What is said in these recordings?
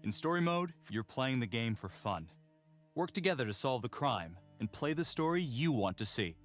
In story mode, you're playing the game for fun. Work together to solve the crime and play the story you want to see.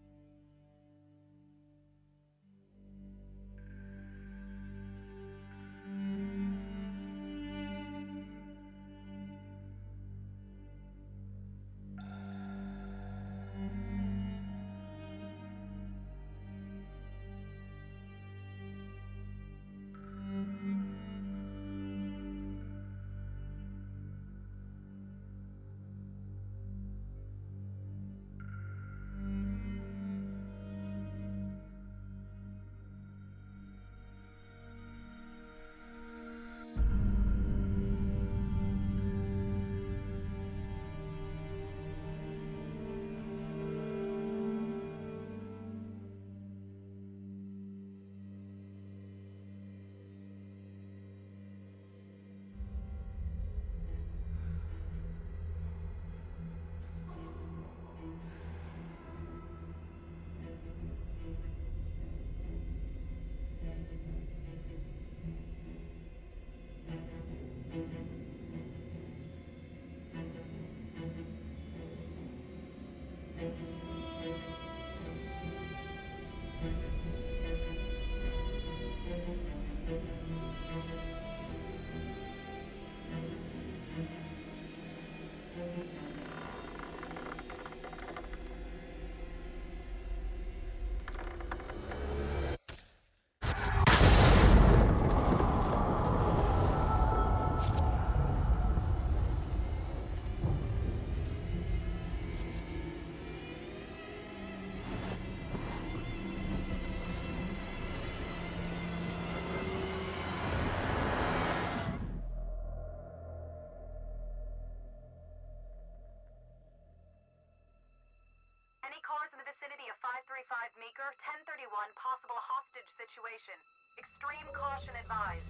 Meeker, 1031, possible hostage situation. Extreme caution advised.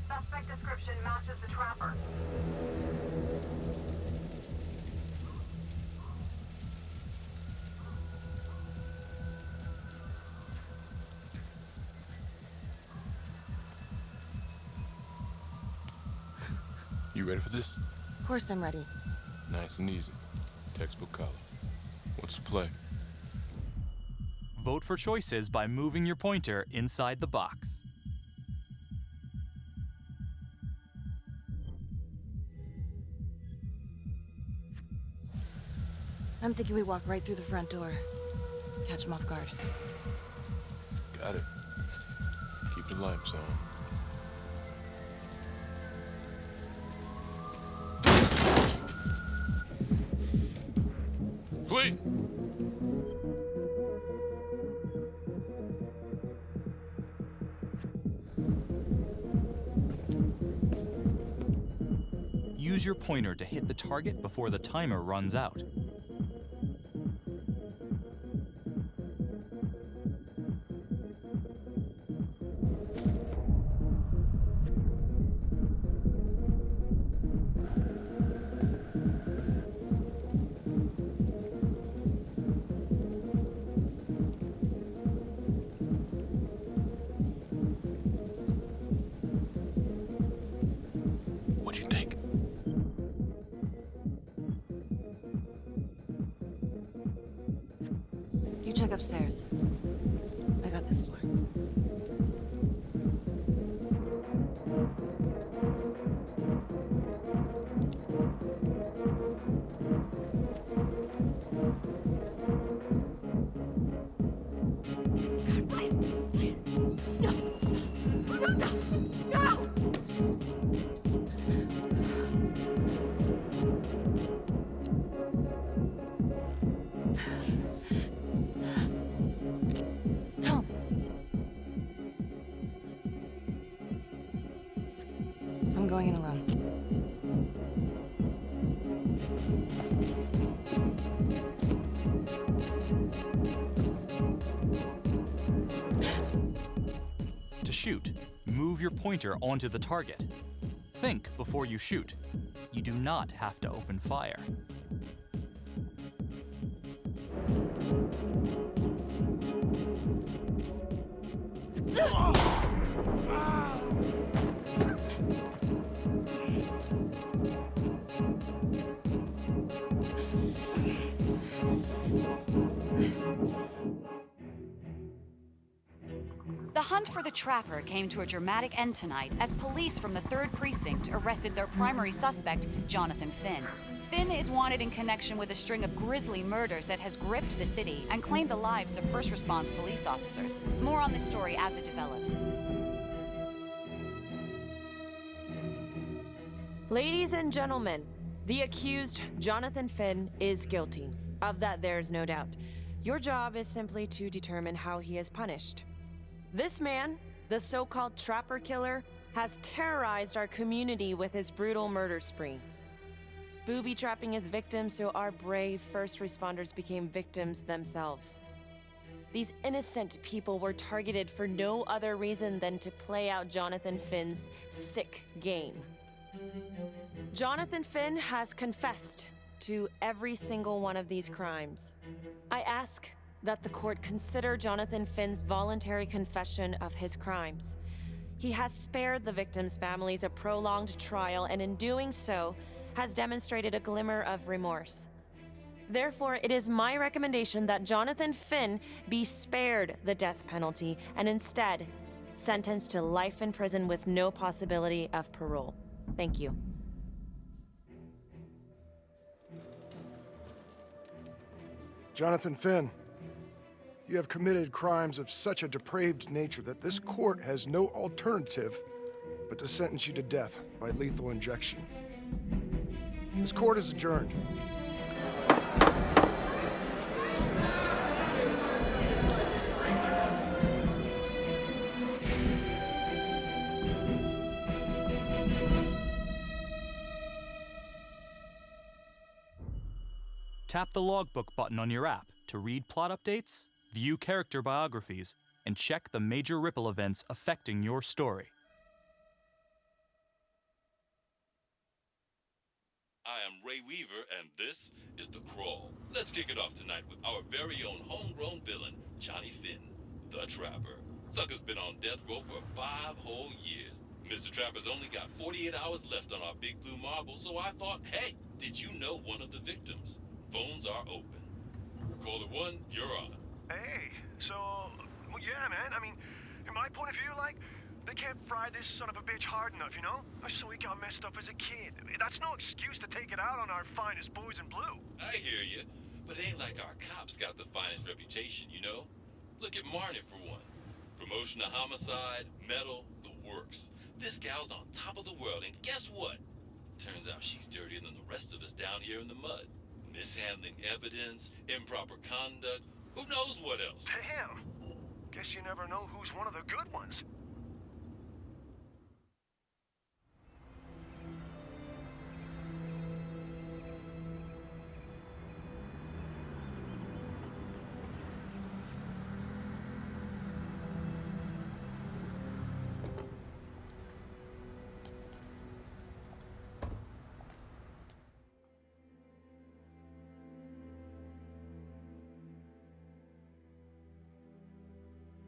Suspect description matches the trapper. You ready for this? Of course I'm ready. Nice and easy. Textbook color. What's the play? Vote for choices by moving your pointer inside the box. I'm thinking we walk right through the front door. Catch him off guard. Got it. Keep the lights on. Please! Use your pointer to hit the target before the timer runs out. What do you think? You check upstairs. I got this floor. God, please. No. No. Tom! I'm going in alone. To shoot, move your pointer onto the target. Think before you shoot. You do not have to open fire. for the Trapper came to a dramatic end tonight as police from the 3rd Precinct arrested their primary suspect, Jonathan Finn. Finn is wanted in connection with a string of grisly murders that has gripped the city and claimed the lives of first response police officers. More on this story as it develops. Ladies and gentlemen, the accused, Jonathan Finn, is guilty. Of that, there's no doubt. Your job is simply to determine how he is punished. This man, the so-called Trapper Killer, has terrorized our community with his brutal murder spree. Booby-trapping his victims so our brave first responders became victims themselves. These innocent people were targeted for no other reason than to play out Jonathan Finn's sick game. Jonathan Finn has confessed to every single one of these crimes. I ask that the court consider Jonathan Finn's voluntary confession of his crimes. He has spared the victims' families a prolonged trial, and in doing so, has demonstrated a glimmer of remorse. Therefore, it is my recommendation that Jonathan Finn be spared the death penalty and instead sentenced to life in prison with no possibility of parole. Thank you. Jonathan Finn, you have committed crimes of such a depraved nature that this court has no alternative but to sentence you to death by lethal injection. This court is adjourned. Tap the logbook button on your app to read plot updates, view character biographies, and check the major ripple events affecting your story. I am Ray Weaver, and this is The Crawl. Let's kick it off tonight with our very own homegrown villain, Johnny Finn, the Trapper. Sucker's been on death row for 5 whole years. Mr. Trapper's only got 48 hours left on our big blue marble, so I thought, hey, did you know one of the victims? Phones are open. Caller 1, you're on. Hey, so, well, yeah, man. I mean, in my point of view, like, they can't fry this son of a bitch hard enough, you know? So he got messed up as a kid. That's no excuse to take it out on our finest boys in blue. I hear you, but it ain't like our cops got the finest reputation, you know? Look at Marnie for one. Promotion to homicide, medal, the works. This gal's on top of the world, and guess what? Turns out she's dirtier than the rest of us down here in the mud. Mishandling evidence, improper conduct, who knows what else? Damn. Guess you never know who's one of the good ones.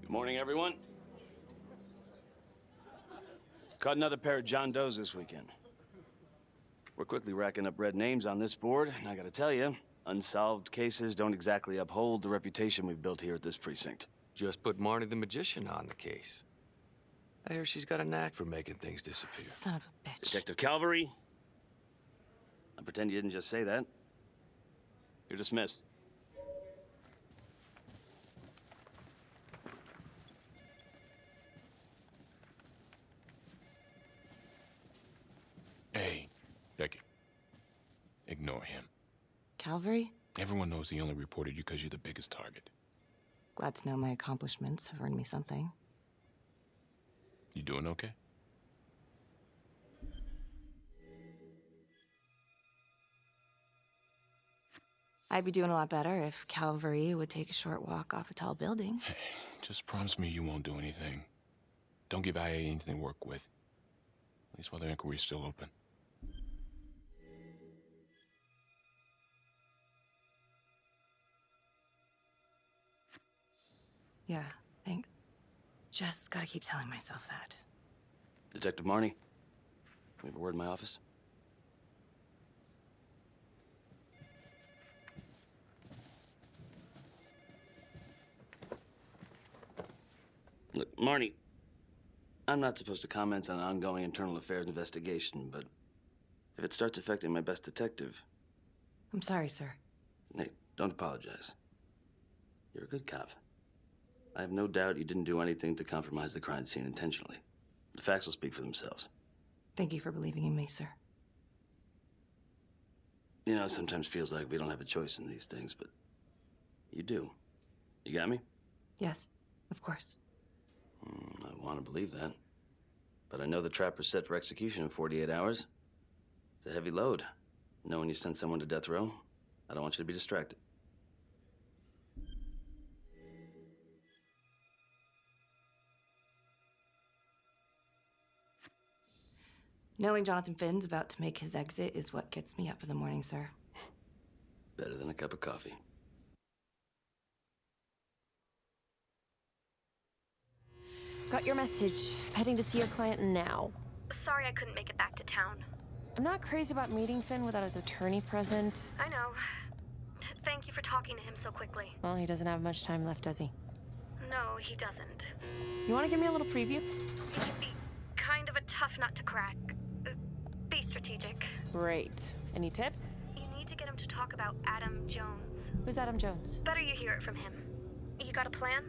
Good morning, everyone. Caught another pair of John Does this weekend. We're quickly racking up red names on this board, and I gotta tell you, unsolved cases don't exactly uphold the reputation we've built here at this precinct. Just put Marnie the Magician on the case. I hear she's got a knack for making things disappear. Son of a bitch. Detective Calvary, I pretend you didn't just say that. You're dismissed. Hey, Becky. Ignore him. Calvary? Everyone knows he only reported you because you're the biggest target. Glad to know my accomplishments have earned me something. You doing okay? I'd be doing a lot better if Calvary would take a short walk off a tall building. Hey, just promise me you won't do anything. Don't give IA anything to work with. At least while the inquiry's still open. Yeah, thanks. Just gotta keep telling myself that. Detective Marnie, we have a word in my office. Look, Marnie, I'm not supposed to comment on an ongoing internal affairs investigation, but if it starts affecting my best detective... I'm sorry, sir. Hey, don't apologize. You're a good cop. I have no doubt you didn't do anything to compromise the crime scene intentionally. The facts will speak for themselves. Thank you for believing in me, sir. You know, it sometimes feels like we don't have a choice in these things, but you do. You got me? Yes, of course. I want to believe that. But I know the trapper's set for execution in 48 hours. It's a heavy load. Knowing you send someone to death row, I don't want you to be distracted. Knowing Jonathan Finn's about to make his exit is what gets me up in the morning, sir. Better than a cup of coffee. Got your message. Heading to see your client now. Sorry I couldn't make it back to town. I'm not crazy about meeting Finn without his attorney present. I know. Thank you for talking to him so quickly. Well, he doesn't have much time left, does he? No, he doesn't. You want to give me a little preview? He'd be kind of a tough nut to crack. Be strategic. Great. Any tips? You need to get him to talk about Adam Jones. Who's Adam Jones? Better you hear it from him. You got a plan?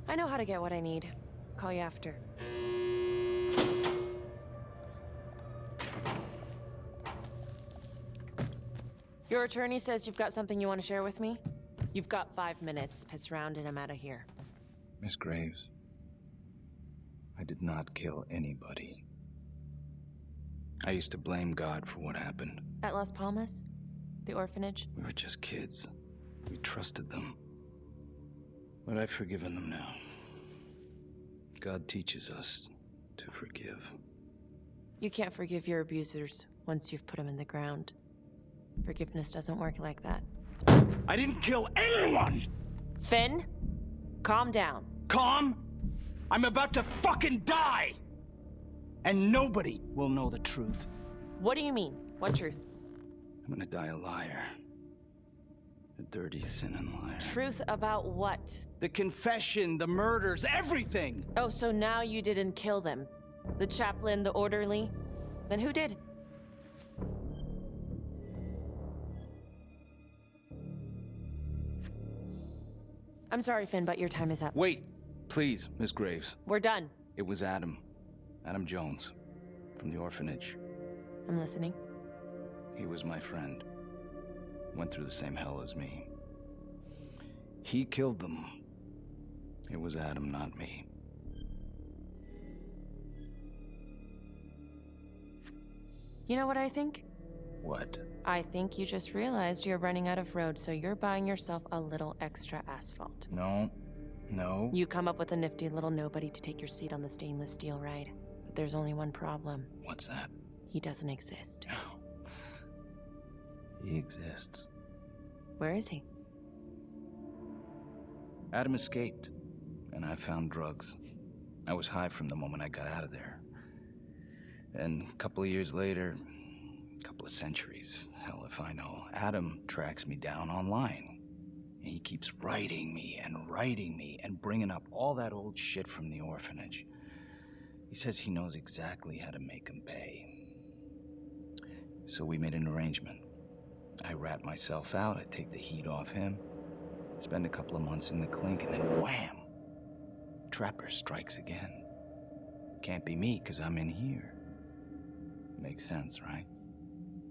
I know how to get what I need. Call you after. Your attorney says you've got something you want to share with me? You've got 5 minutes. Piss around and I'm out of here. Miss Graves, I did not kill anybody. I used to blame God for what happened. At Las Palmas? The orphanage? We were just kids. We trusted them. But I've forgiven them now. God teaches us to forgive. You can't forgive your abusers once you've put them in the ground. Forgiveness doesn't work like that. I didn't kill anyone! Finn, calm down. Calm? I'm about to fucking die! And nobody will know the truth. What do you mean? What truth? I'm gonna die a liar. A dirty, sinning liar. Truth about what? The confession, the murders, everything! Oh, so now you didn't kill them? The chaplain, the orderly? Then who did? I'm sorry, Finn, but your time is up. Wait, please, Miss Graves. We're done. It was Adam. Adam Jones. From the orphanage. I'm listening. He was my friend. Went through the same hell as me. He killed them. It was Adam, not me. You know what I think? What? I think you just realized you're running out of road, so you're buying yourself a little extra asphalt. No. No. You come up with a nifty little nobody to take your seat on the stainless steel ride. But there's only one problem. What's that? He doesn't exist. He exists. Where is he? Adam escaped, and I found drugs. I was high from the moment I got out of there. And a couple of years later, a couple of centuries, hell if I know, Adam tracks me down online. And he keeps writing me and bringing up all that old shit from the orphanage. He says he knows exactly how to make him pay. So we made an arrangement. I rat myself out, I take the heat off him, spend a couple of months in the clink, and then wham! Trapper strikes again. Can't be me, 'cause I'm in here. Makes sense, right?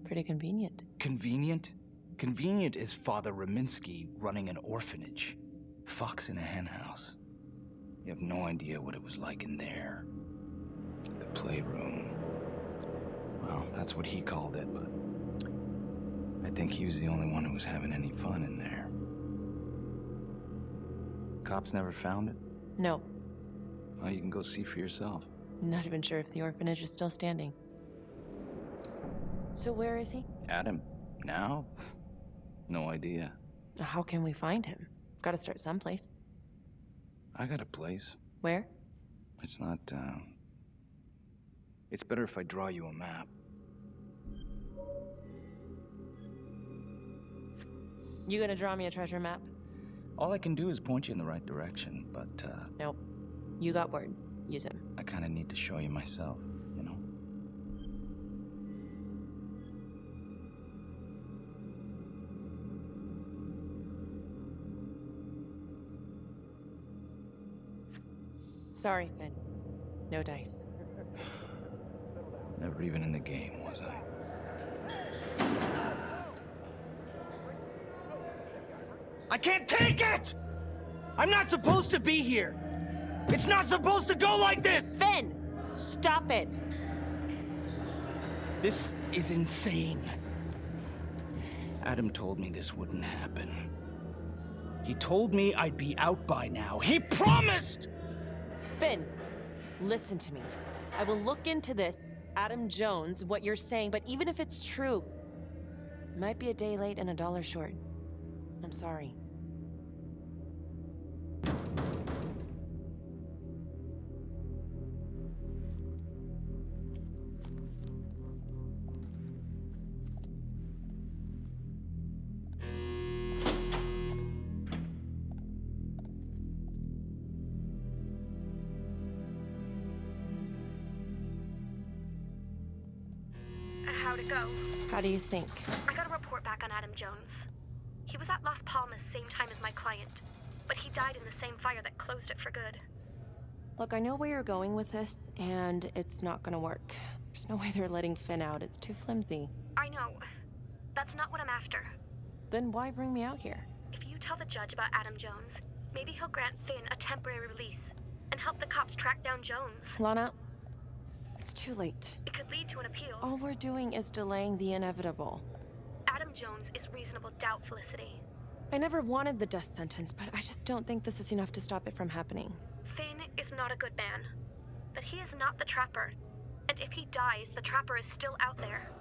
Pretty convenient. Convenient? Convenient is Father Raminsky running an orphanage. Fox in a henhouse. You have no idea what it was like in there. The playroom. Well, that's what he called it, but I think he was the only one who was having any fun in there. Cops never found it? No. Well, you can go see for yourself. I'm not even sure if the orphanage is still standing. So where is he? Adam? Now? No idea. How can we find him? Gotta start someplace. I got a place. Where? It's not, It's better if I draw you a map. You gonna draw me a treasure map? All I can do is point you in the right direction, but, Nope. You got words. Use them. I kind of need to show you myself, you know? Sorry, Finn. No dice. Never even in the game, was I? I can't take it! I'm not supposed to be here! It's not supposed to go like this! Finn! Stop it! This is insane. Adam told me this wouldn't happen. He told me I'd be out by now. He promised! Finn, listen to me. I will look into this, Adam Jones, what you're saying, but even if it's true, it might be a day late and $1 short. I'm sorry. How'd it go? How do you think? I got a report back on Adam Jones. He was at Las Palmas same time as my client, but he died in the same fire that closed it for good. Look, I know where you're going with this, and it's not gonna work. There's no way they're letting Finn out. It's too flimsy. I know. That's not what I'm after. Then why bring me out here? If you tell the judge about Adam Jones, maybe he'll grant Finn a temporary release and help the cops track down Jones. Lana, it's too late. It could lead to an appeal. All we're doing is delaying the inevitable. Adam Jones is reasonable doubt, Felicity. I never wanted the death sentence, but I just don't think this is enough to stop it from happening. Finn is not a good man, but he is not the Trapper. And if he dies, the Trapper is still out there.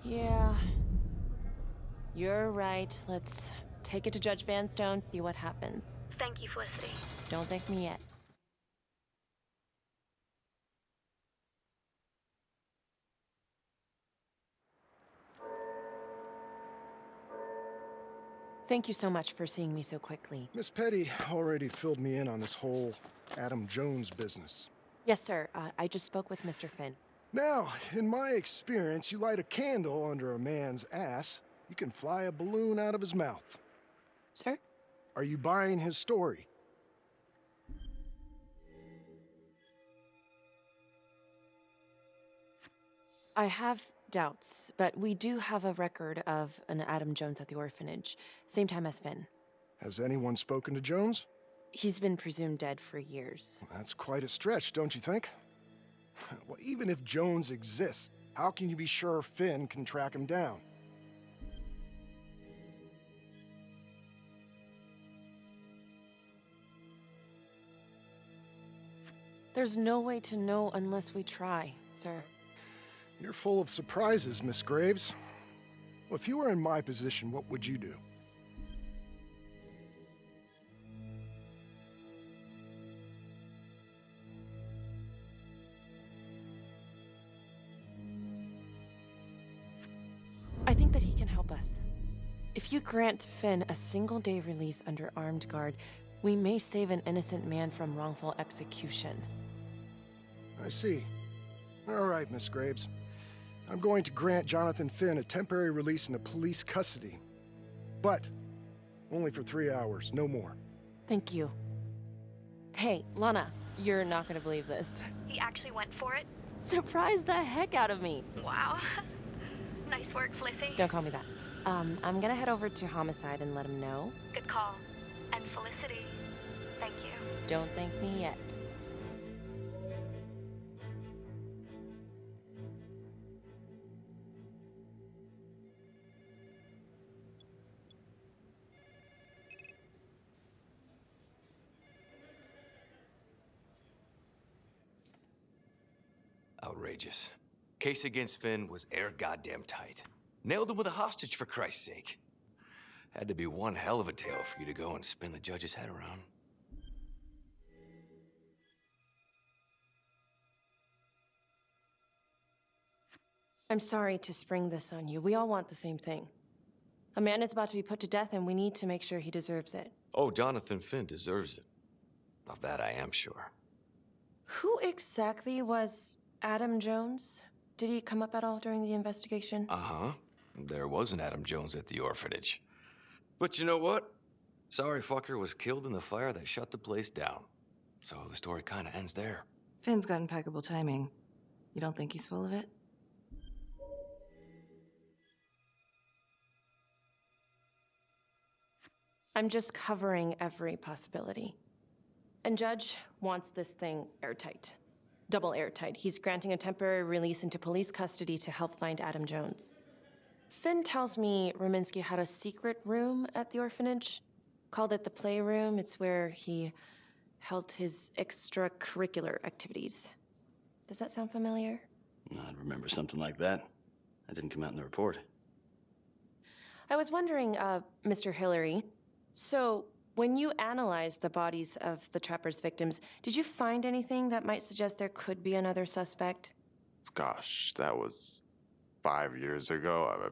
Yeah. You're right. Let's take it to Judge Van Stone, see what happens. Thank you, Felicity. Don't thank me yet. Thank you so much for seeing me so quickly. Miss Petty already filled me in on this whole Adam Jones business. Yes, sir. I just spoke with Mr. Finn. Now, in my experience, you light a candle under a man's ass, you can fly a balloon out of his mouth. Sir? Are you buying his story? I have doubts, but we do have a record of an Adam Jones at the orphanage, same time as Finn. Has anyone spoken to Jones? He's been presumed dead for years. That's quite a stretch, don't you think? Well, even if Jones exists, how can you be sure Finn can track him down? There's no way to know unless we try, sir. You're full of surprises, Miss Graves. Well, if you were in my position, what would you do? I think that he can help us. If you grant Finn a single-day release under armed guard, we may save an innocent man from wrongful execution. I see. All right, Miss Graves. I'm going to grant Jonathan Finn a temporary release into police custody. But only for 3 hours, no more. Thank you. Hey, Lana, you're not gonna believe this. He actually went for it? Surprised the heck out of me. Wow. Nice work, Felicity. Don't call me that. I'm gonna head over to Homicide and let him know. Good call. And Felicity, thank you. Don't thank me yet. Outrageous. Case against Finn was air goddamn tight. Nailed him with a hostage, for Christ's sake. Had to be one hell of a tale for you to go and spin the judge's head around. I'm sorry to spring this on you. We all want the same thing. A man is about to be put to death, and we need to make sure he deserves it. Oh, Jonathan Finn deserves it. Of that I am sure. Who exactly was Adam Jones? Did he come up at all during the investigation? Uh-huh. There was an Adam Jones at the orphanage. But you know what? Sorry fucker was killed in the fire that shut the place down. So the story kind of ends there. Finn's got impeccable timing. You don't think he's full of it? I'm just covering every possibility. And Judge wants this thing airtight. Double airtight. He's granting a temporary release into police custody to help find Adam Jones. Finn tells me Rominsky had a secret room at the orphanage. Called it the playroom. It's where he held his extracurricular activities. Does that sound familiar? I'd remember something like that. That didn't come out in the report. I was wondering, Mr. Hillary, so when you analyzed the bodies of the Trapper's victims, did you find anything that might suggest there could be another suspect? Gosh, that was 5 years ago.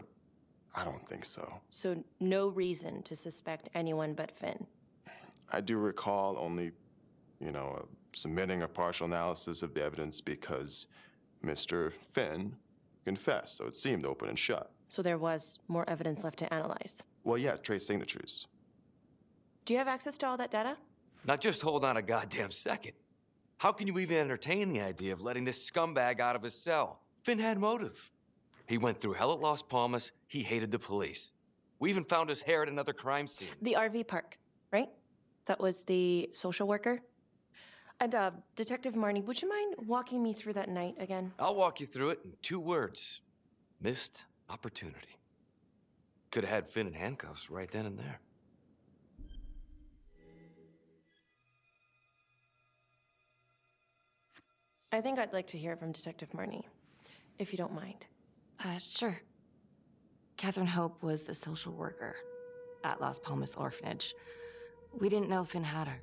I don't think so. So no reason to suspect anyone but Finn? I do recall only, submitting a partial analysis of the evidence because Mr. Finn confessed, so it seemed open and shut. So there was more evidence left to analyze? Well, yeah, trace signatures. Do you have access to all that data? Now just hold on a goddamn second. How can you even entertain the idea of letting this scumbag out of his cell? Finn had motive. He went through hell at Las Palmas. He hated the police. We even found his hair at another crime scene. The RV park, right? That was the social worker? And, Detective Marnie, would you mind walking me through that night again? I'll walk you through it in 2 words. Missed opportunity. Could have had Finn in handcuffs right then and there. I think I'd like to hear from Detective Marnie, if you don't mind. Sure. Catherine Hope was a social worker at Las Palmas Orphanage. We didn't know Finn had her.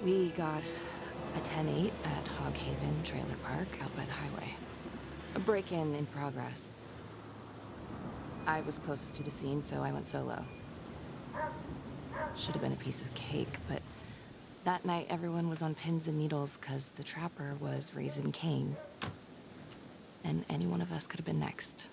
We got a 10-8 at Hog Haven Trailer Park out by the highway. A break-in in progress. I was closest to the scene, so I went solo. Should have been a piece of cake, but that night everyone was on pins and needles because the Trapper was raising Cain. And any one of us could have been next.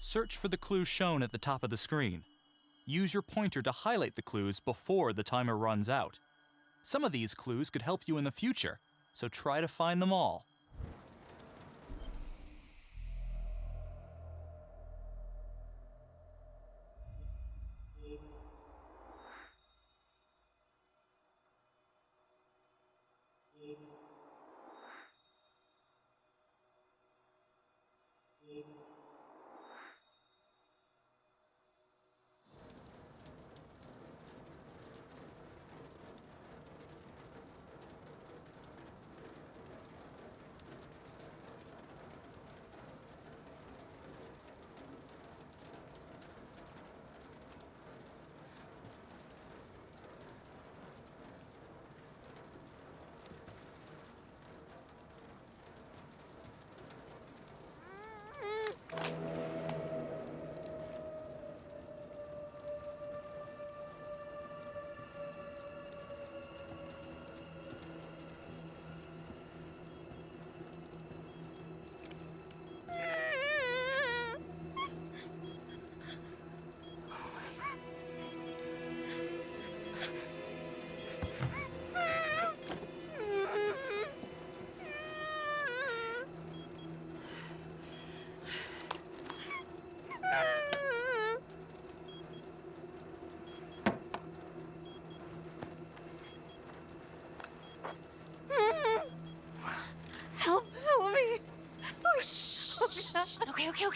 Search for the clues shown at the top of the screen. Use your pointer to highlight the clues before the timer runs out. Some of these clues could help you in the future, so try to find them all.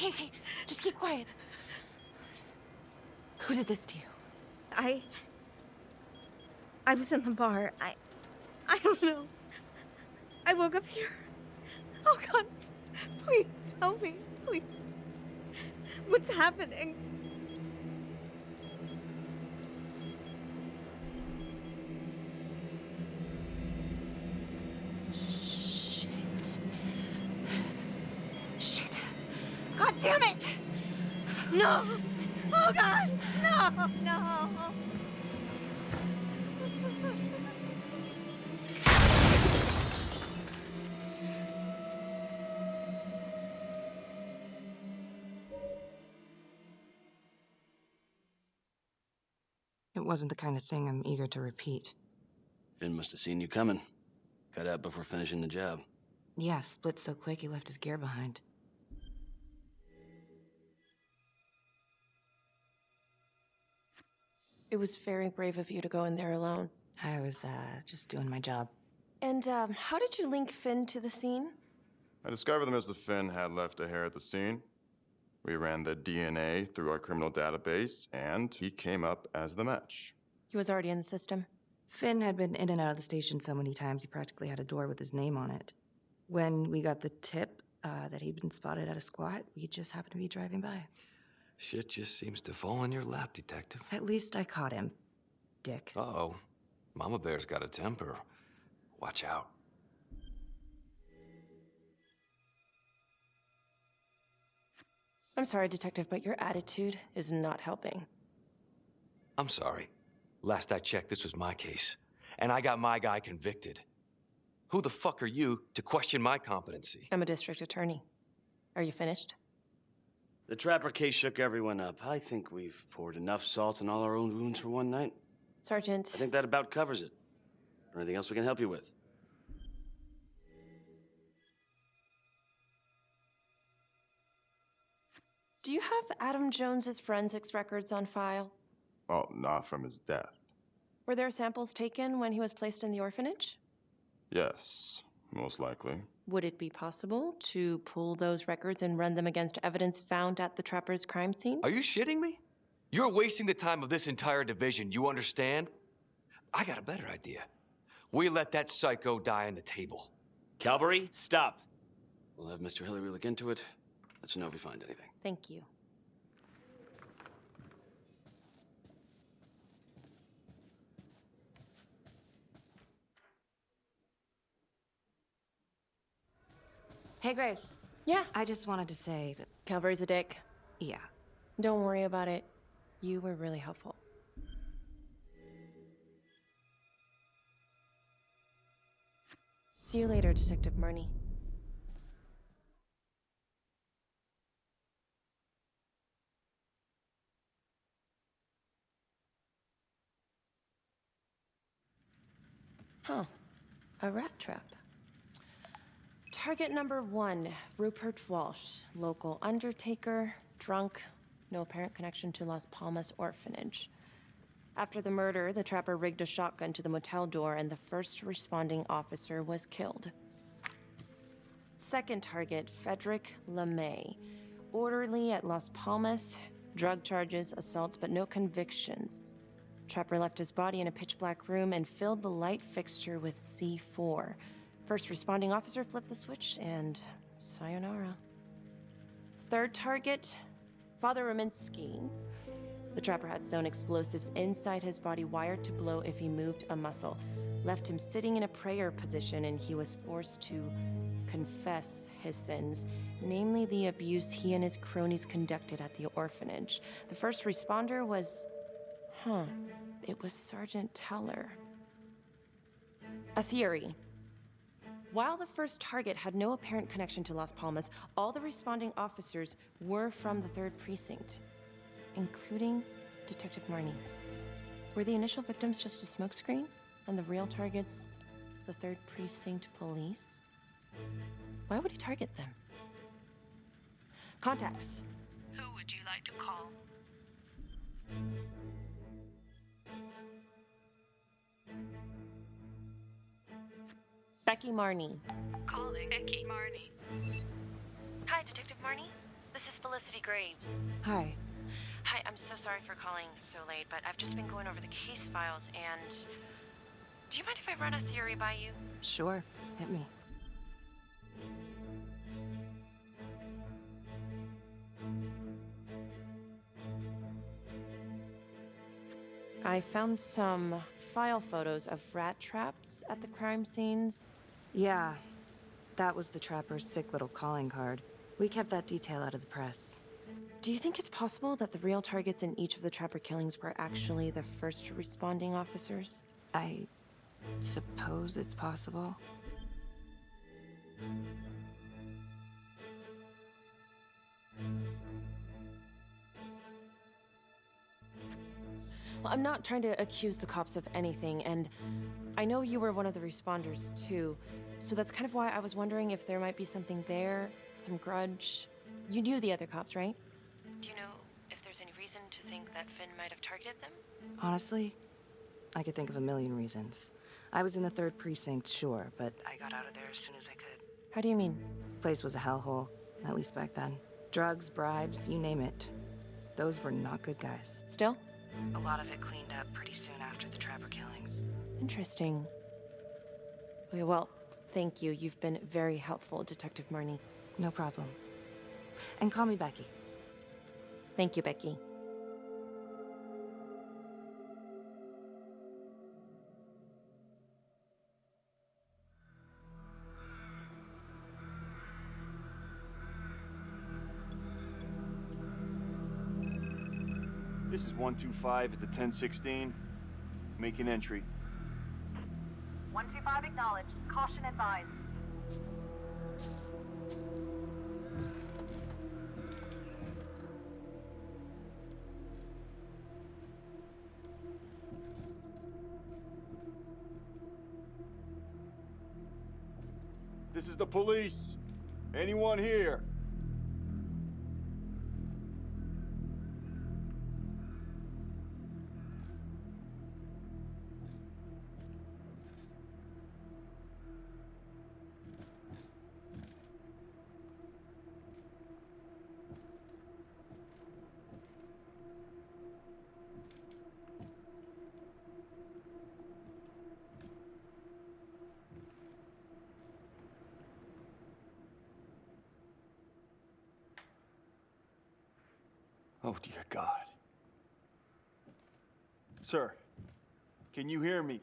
okay. Just keep quiet. Who did this to you? I was in the bar. I don't know. I woke up here. Oh, God. Please, help me. Please. What's happening? Shit. God damn it! No! Oh, God! No! No! It wasn't the kind of thing I'm eager to repeat. Finn must have seen you coming. Got out before finishing the job. Yeah, split so quick he left his gear behind. It was very brave of you to go in there alone. I was, just doing my job. And, how did you link Finn to the scene? I discovered that Mr. Finn had left a hair at the scene. We ran the DNA through our criminal database, and he came up as the match. He was already in the system. Finn had been in and out of the station so many times he practically had a door with his name on it. When we got the tip that he'd been spotted at a squat, we just happened to be driving by. Shit just seems to fall in your lap, Detective. At least I caught him, dick. Uh-oh. Mama Bear's got a temper. Watch out. I'm sorry, Detective, but your attitude is not helping. I'm sorry. Last I checked, this was my case. And I got my guy convicted. Who the fuck are you to question my competency? I'm a district attorney. Are you finished? The Trapper case shook everyone up. I think we've poured enough salt on all our own wounds for one night. Sergeant. I think that about covers it. Anything else we can help you with? Do you have Adam Jones's forensics records on file? Well, not from his death. Were there samples taken when he was placed in the orphanage? Yes, most likely. Would it be possible to pull those records and run them against evidence found at the Trapper's crime scene? Are you shitting me? You're wasting the time of this entire division, you understand? I got a better idea. We let that psycho die on the table. Calvary, stop. We'll have Mr. Hillary look into it. Let you know if we find anything. Thank you. Hey, Graves. Yeah. I just wanted to say that... Calvary's a dick. Yeah. Don't worry about it. You were really helpful. See you later, Detective Marnie. Huh. A rat trap. Target number 1, Rupert Walsh, local undertaker, drunk, no apparent connection to Las Palmas orphanage. After the murder, the Trapper rigged a shotgun to the motel door and the first responding officer was killed. Second target, Frederick LeMay, orderly at Las Palmas, drug charges, assaults, but no convictions. Trapper left his body in a pitch-black room and filled the light fixture with C4. First responding officer flipped the switch, and sayonara. Third target, Father Rominsky. The Trapper had sewn explosives inside his body, wired to blow if he moved a muscle. Left him sitting in a prayer position, and he was forced to confess his sins, namely the abuse he and his cronies conducted at the orphanage. The first responder was... it was Sergeant Teller. A theory. While the first target had no apparent connection to Las Palmas, all the responding officers were from the 3rd Precinct, including Detective Marnie. Were the initial victims just a smokescreen, and the real targets the 3rd Precinct police? Why would he target them? Contacts. Who would you like to call? Becky Marnie. Calling Becky Marnie. Hi, Detective Marnie. This is Felicity Graves. Hi. Hi, I'm so sorry for calling so late, but I've just been going over the case files and... Do you mind if I run a theory by you? Sure. Hit me. I found some file photos of rat traps at the crime scenes. Yeah. That was the trapper's sick little calling card. We kept that detail out of the press. Do you think it's possible that the real targets in each of the trapper killings were actually the first responding officers? I suppose it's possible. Well, I'm not trying to accuse the cops of anything, and I know you were one of the responders too, so that's kind of why I was wondering if there might be something there, some grudge. You knew the other cops, right? Do you know if there's any reason to think that Finn might have targeted them? Honestly, I could think of a million reasons. I was in the 3rd precinct, sure, but I got out of there as soon as I could. How do you mean? Place was a hellhole, at least back then. Drugs, bribes, you name it. Those were not good guys. Still? A lot of it cleaned up pretty soon after the trapper killings. Interesting. Okay, well, thank you. You've been very helpful, Detective Marnie. No problem. And call me Becky. Thank you, Becky. This is 125 at the 1016. Make an entry. 125 acknowledged. Caution advised. This is the police. Anyone here? Oh, dear God. Sir, can you hear me?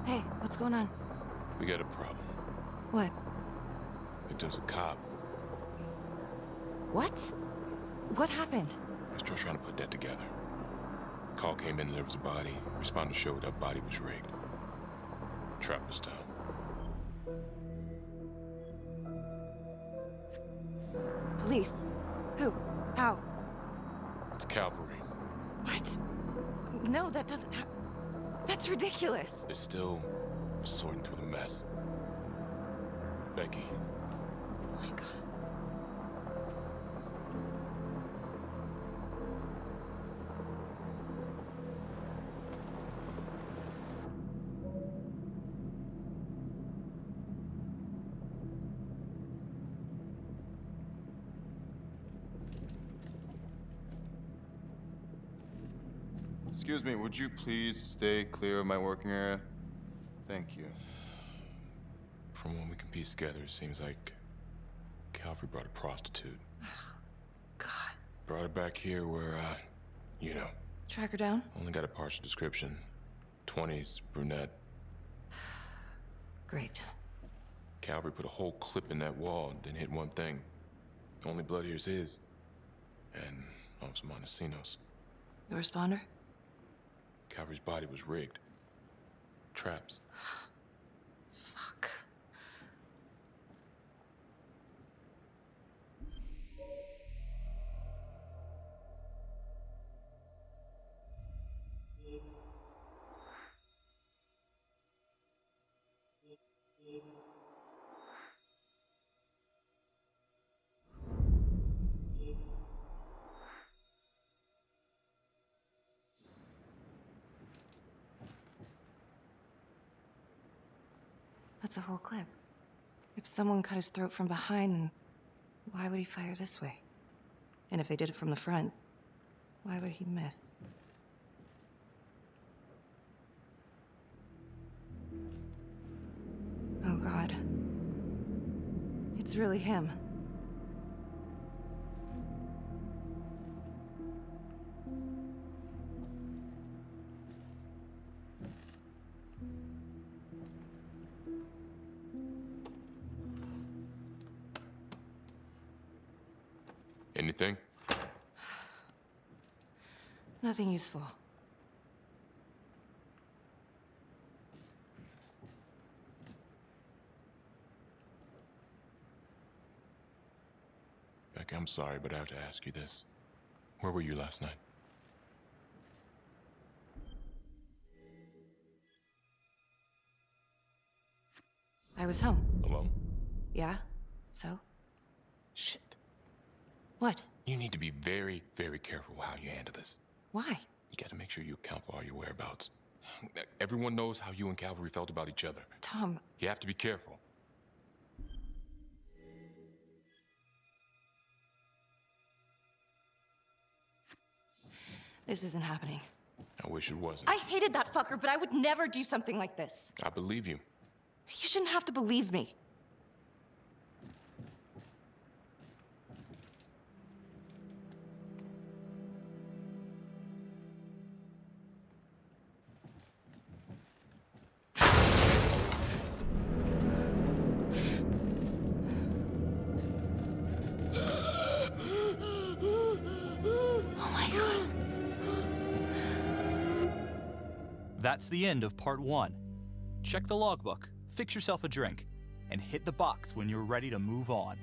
Hey, what's going on? We got a problem. What? Victim's a cop. What? What happened? I'm still trying to put that together. Call came in and there was a body. Responder showed up, body was rigged. Trapper style. Police? Who? How? It's cavalry. What? No, that doesn't That's ridiculous. They're still sorting through the mess. Becky. Oh my God. Excuse me, would you please stay clear of my working area? Thank you. From what we can piece together, it seems like Calvary brought a prostitute. God. Brought her back here where, you know. Track her down? Only got a partial description. 20s, brunette. Great. Calvary put a whole clip in that wall and didn't hit one thing. Only blood here's his. And Officer Montesinos. The responder? Calvary's body was rigged. Traps. Fuck. What's a whole clip? If someone cut his throat from behind, then why would he fire this way? And if they did it from the front, why would he miss? Oh, God. It's really him. Anything? Nothing useful. Becky, I'm sorry, but I have to ask you this. Where were you last night? I was home. Alone? Yeah? So? Shit. What? You need to be very, very careful how you handle this. Why? You gotta make sure you account for all your whereabouts. Everyone knows how you and Calvary felt about each other. Tom. You have to be careful. This isn't happening. I wish it wasn't. I hated that fucker, but I would never do something like this. I believe you. You shouldn't have to believe me. Oh my God. That's the end of part 1. Check the logbook, fix yourself a drink, and hit the box when you're ready to move on.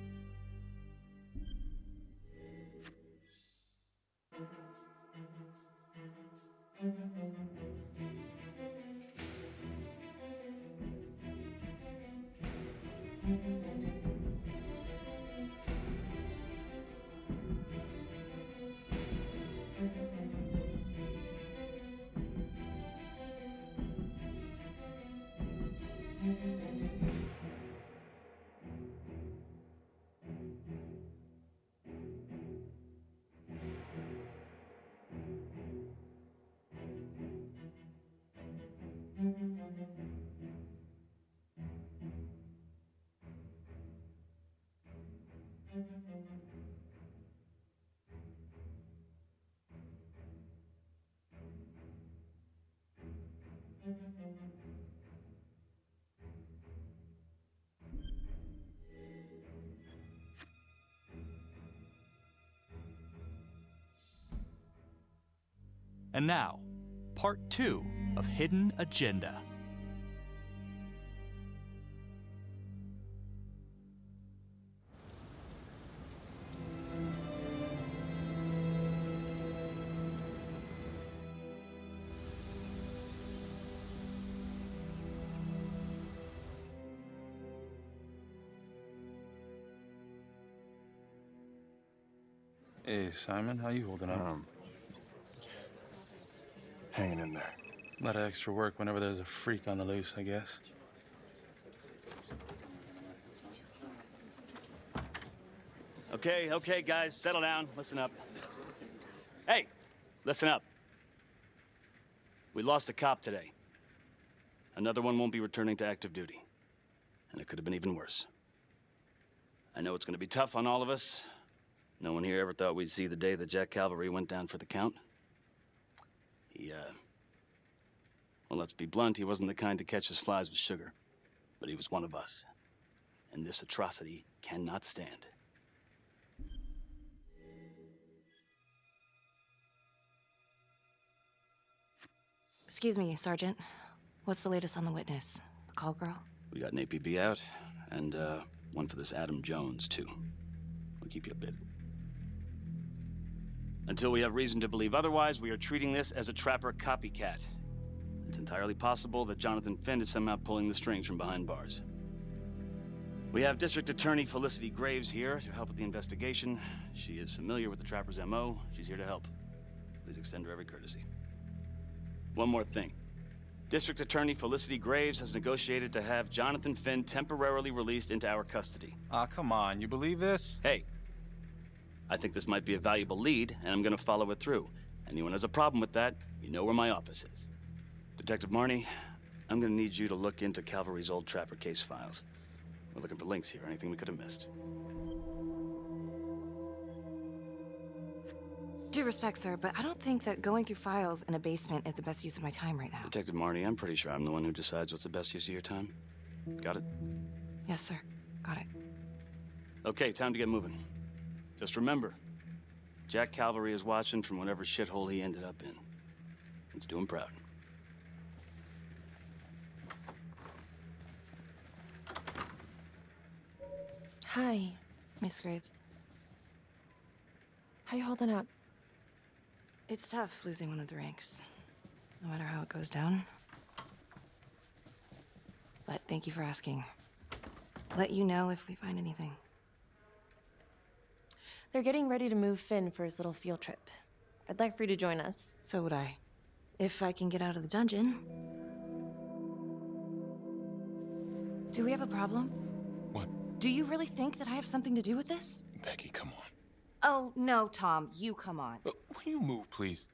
And now, part 2 of Hidden Agenda. Hey, Simon, how you holding up? Hanging in there. A lot of extra work whenever there's a freak on the loose, I guess. Okay, guys, settle down. Listen up. Hey, listen up. We lost a cop today. Another one won't be returning to active duty. And it could have been even worse. I know it's gonna be tough on all of us. No one here ever thought we'd see the day that Jack Calvary went down for the count. Well, let's be blunt, he wasn't the kind to catch his flies with sugar. But he was one of us. And this atrocity cannot stand. Excuse me, Sergeant. What's the latest on the witness? The call girl? We got an APB out, and one for this Adam Jones, too. We'll keep you updated. Until we have reason to believe otherwise, we are treating this as a trapper copycat. It's entirely possible that Jonathan Finn is somehow pulling the strings from behind bars. We have District Attorney Felicity Graves here to help with the investigation. She is familiar with the trapper's MO. She's here to help. Please extend her every courtesy. One more thing. District Attorney Felicity Graves has negotiated to have Jonathan Finn temporarily released into our custody. Ah, come on. You believe this? Hey, I think this might be a valuable lead, and I'm gonna follow it through. Anyone has a problem with that, you know where my office is. Detective Marnie, I'm gonna need you to look into Calvary's old Trapper case files. We're looking for links here, anything we could have missed. Due respect, sir, but I don't think that going through files in a basement is the best use of my time right now. Detective Marnie, I'm pretty sure I'm the one who decides what's the best use of your time. Got it? Yes, sir. Got it. Okay, time to get moving. Just remember, Jack Calvary is watching from whatever shithole he ended up in. Let's do him proud. Hi. Miss Graves. How you holding up? It's tough losing one of the ranks, no matter how it goes down. But thank you for asking. Let you know if we find anything. They're getting ready to move Finn for his little field trip. I'd like for you to join us. So would I. If I can get out of the dungeon. Do we have a problem? What? Do you really think that I have something to do with this? Becky, come on. Oh, no, Tom. You come on. Will you move, please?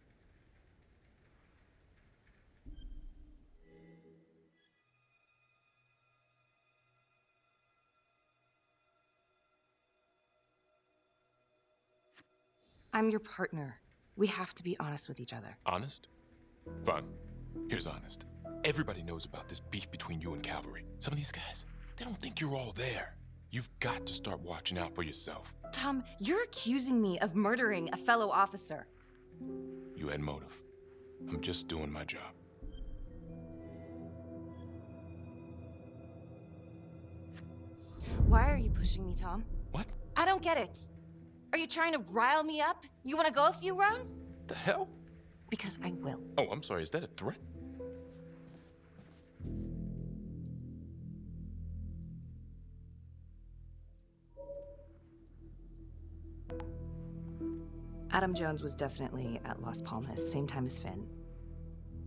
I'm your partner. We have to be honest with each other. Honest? Fine. Here's honest. Everybody knows about this beef between you and Calvary. Some of these guys, they don't think you're all there. You've got to start watching out for yourself. Tom, you're accusing me of murdering a fellow officer. You had motive. I'm just doing my job. Why are you pushing me, Tom? What? I don't get it. Are you trying to rile me up? You want to go a few rounds? The hell? Because I will. Oh, I'm sorry. Is that a threat? Adam Jones was definitely at Las Palmas, same time as Finn.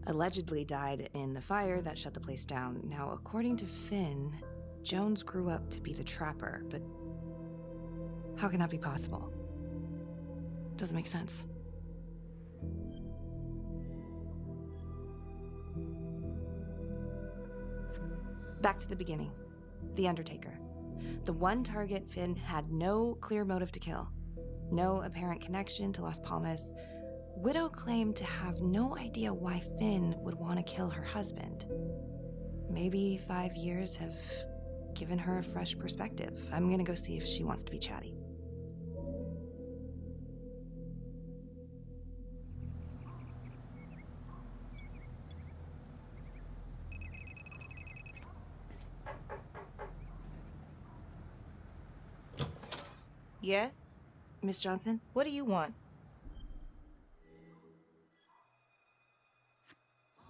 Allegedly died in the fire that shut the place down. Now, according to Finn, Jones grew up to be the Trapper, but how can that be possible? Doesn't make sense. Back to the beginning. The Undertaker. The one target Finn had no clear motive to kill. No apparent connection to Las Palmas. Widow claimed to have no idea why Finn would want to kill her husband. Maybe 5 years have given her a fresh perspective. I'm gonna go see if she wants to be chatty. Yes? Miss Johnson? What do you want?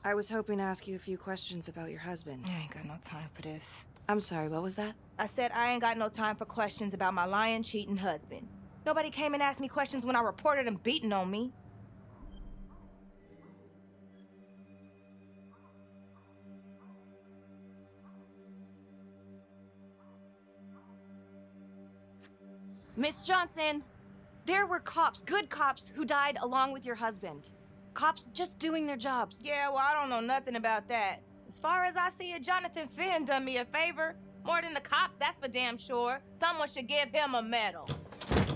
I was hoping to ask you a few questions about your husband. I ain't got no time for this. I'm sorry, what was that? I said I ain't got no time for questions about my lying, cheating husband. Nobody came and asked me questions when I reported him beating on me. Miss Johnson! There were cops, good cops, who died along with your husband. Cops just doing their jobs. Yeah, well, I don't know nothing about that. As far as I see it, Jonathan Finn done me a favor. More than the cops, that's for damn sure. Someone should give him a medal.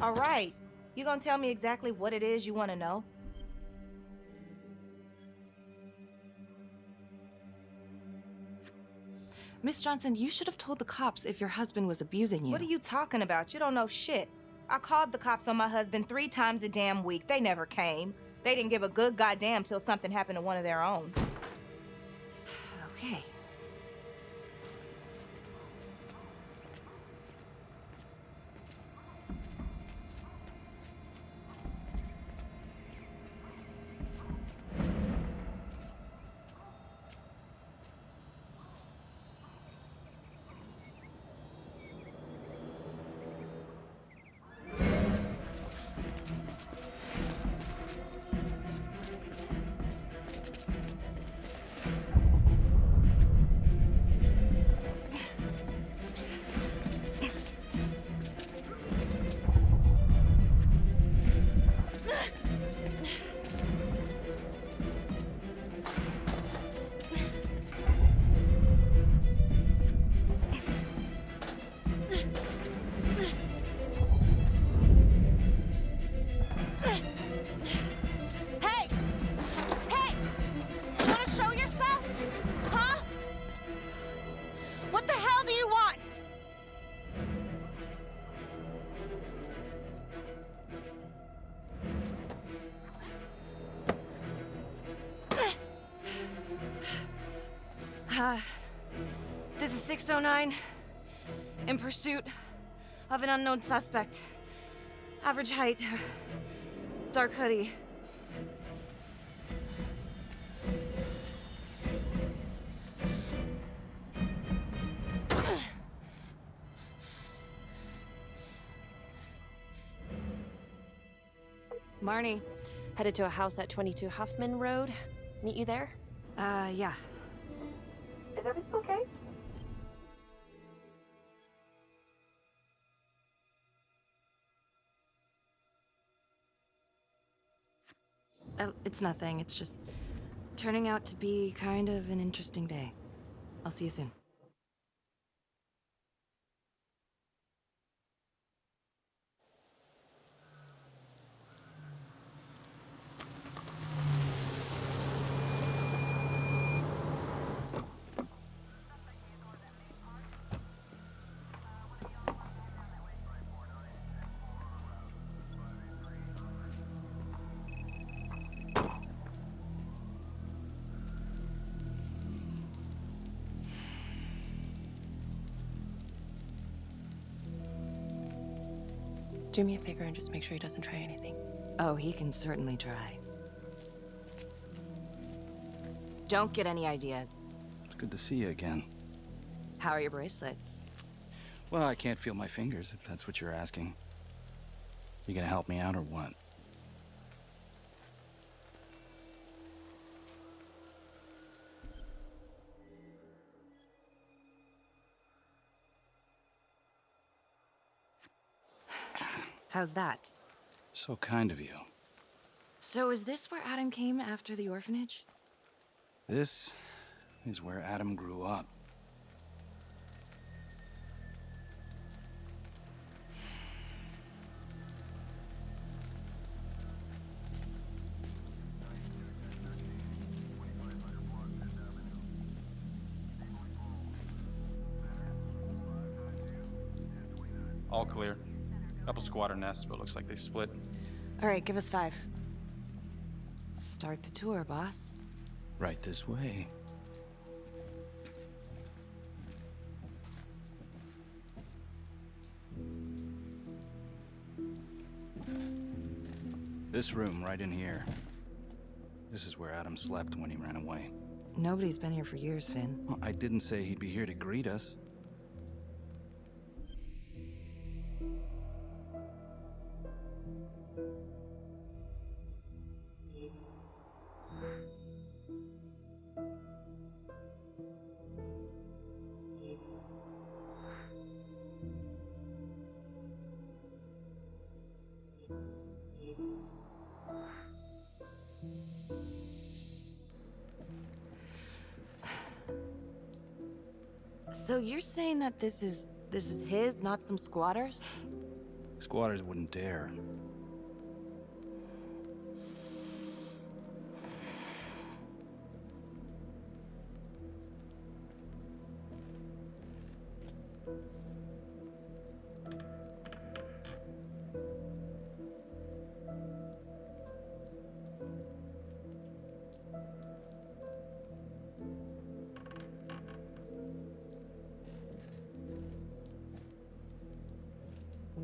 All right. You gonna tell me exactly what it is you want to know? Miss Johnson, you should have told the cops if your husband was abusing you. What are you talking about? You don't know shit. I called the cops on my husband 3 times a damn week. They never came. They didn't give a good goddamn till something happened to one of their own. Okay. This is 609. In pursuit of an unknown suspect. Average height. Dark hoodie. Marnie. Headed to a house at 22 Huffman Road. Meet you there? Yeah. Is everything okay? Oh, it's nothing. It's just turning out to be kind of an interesting day. I'll see you soon. Do me a favor and just make sure he doesn't try anything. Oh, he can certainly try. Don't get any ideas. It's good to see you again. How are your bracelets? Well, I can't feel my fingers, if that's what you're asking. You gonna help me out or what? How's that? So kind of you. So is this where Adam came after the orphanage? This is where Adam grew up. All clear. Couple squatter nests, but looks like they split. All right, give us 5. Start the tour, boss. Right this way. This room right in here. This is where Adam slept when he ran away. Nobody's been here for years, Finn. Well, I didn't say he'd be here to greet us. So you're saying that this is his, not some squatters? Squatters wouldn't dare.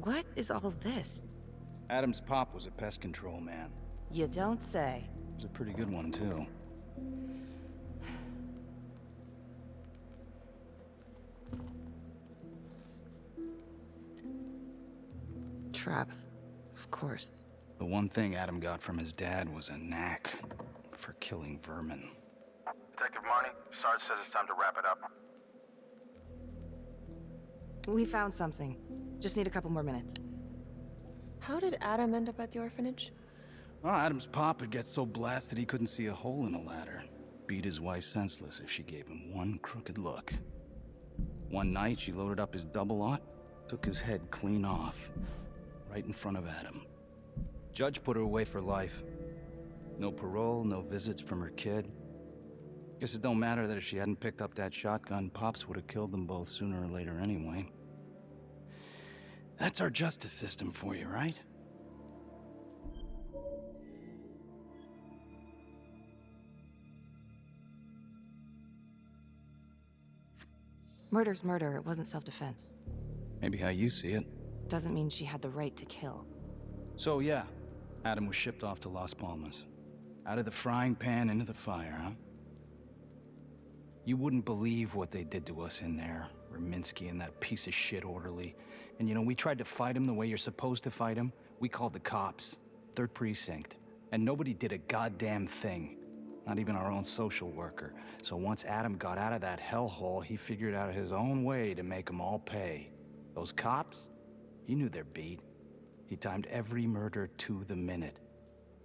What is all this? Adam's pop was a pest control man. You don't say. He was a pretty good one, too. Traps, of course. The one thing Adam got from his dad was a knack for killing vermin. Detective Marnie, Sarge says it's time to wrap it up. We found something. Just need a couple more minutes. How did Adam end up at the orphanage? Well, Adam's pop would get so blasted he couldn't see a hole in a ladder. Beat his wife senseless if she gave him one crooked look. One night, she loaded up his double-aught, took his head clean off, right in front of Adam. Judge put her away for life. No parole, no visits from her kid. Guess it don't matter that if she hadn't picked up that shotgun, Pops would have killed them both sooner or later anyway. That's our justice system for you, right? Murder's murder, it wasn't self-defense. Maybe how you see it. Doesn't mean she had the right to kill. So yeah, Adam was shipped off to Las Palmas. Out of the frying pan into the fire, huh? You wouldn't believe what they did to us in there. Raminsky and that piece of shit orderly. And you know, we tried to fight him the way you're supposed to fight him. We called the cops. 3rd Precinct. And nobody did a goddamn thing. Not even our own social worker. So once Adam got out of that hellhole, he figured out his own way to make them all pay. Those cops? He knew their beat. He timed every murder to the minute.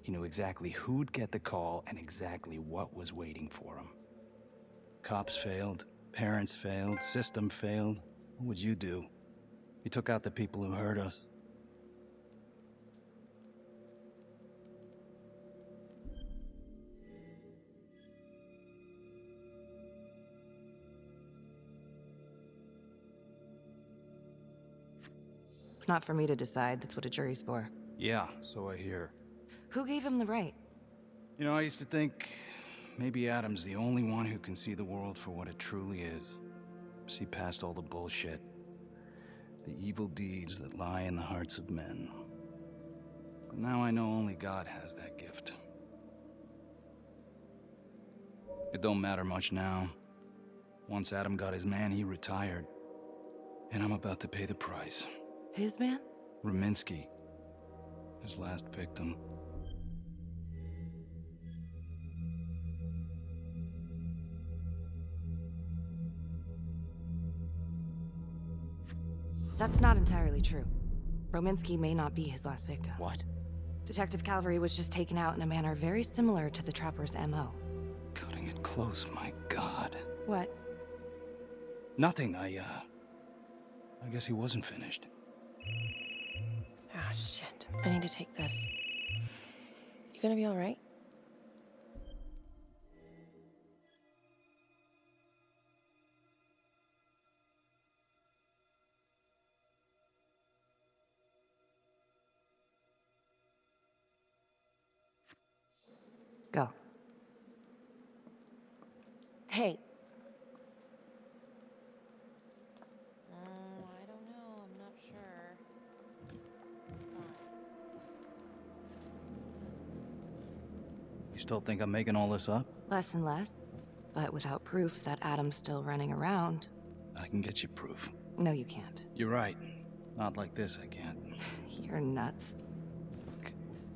He knew exactly who'd get the call and exactly what was waiting for him. Cops failed. Parents failed. System failed. What would you do? He took out the people who hurt us. It's not for me to decide. That's what a jury's for. Yeah, so I hear. Who gave him the right? You know, I used to think maybe Adam's the only one who can see the world for what it truly is. See past all the bullshit. The evil deeds that lie in the hearts of men. But now I know only God has that gift. It don't matter much now. Once Adam got his man, he retired. And I'm about to pay the price. His man? Raminsky. His last victim. That's not entirely true. Rominsky may not be his last victim. What? Detective Calvary was just taken out in a manner very similar to the Trapper's MO. Cutting it close, my God. What? Nothing, I guess he wasn't finished. Ah, shit. I need to take this. You gonna be alright? Go. Hey. I don't know. I'm not sure. You still think I'm making all this up? Less and less. But without proof that Adam's still running around. I can get you proof. No, you can't. You're right. Not like this, I can't. You're nuts. Look,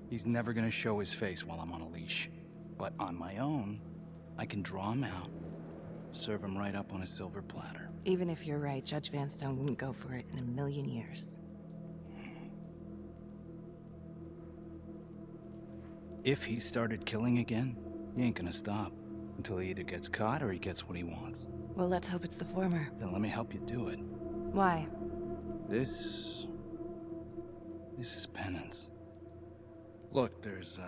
he's never gonna show his face while I'm on a leash. But on my own, I can draw him out, serve him right up on a silver platter. Even if you're right, Judge Vanstone wouldn't go for it in a million years. If he started killing again, he ain't gonna stop until he either gets caught or he gets what he wants. Well, let's hope it's the former. Then let me help you do it. Why? This is penance. Look, there's,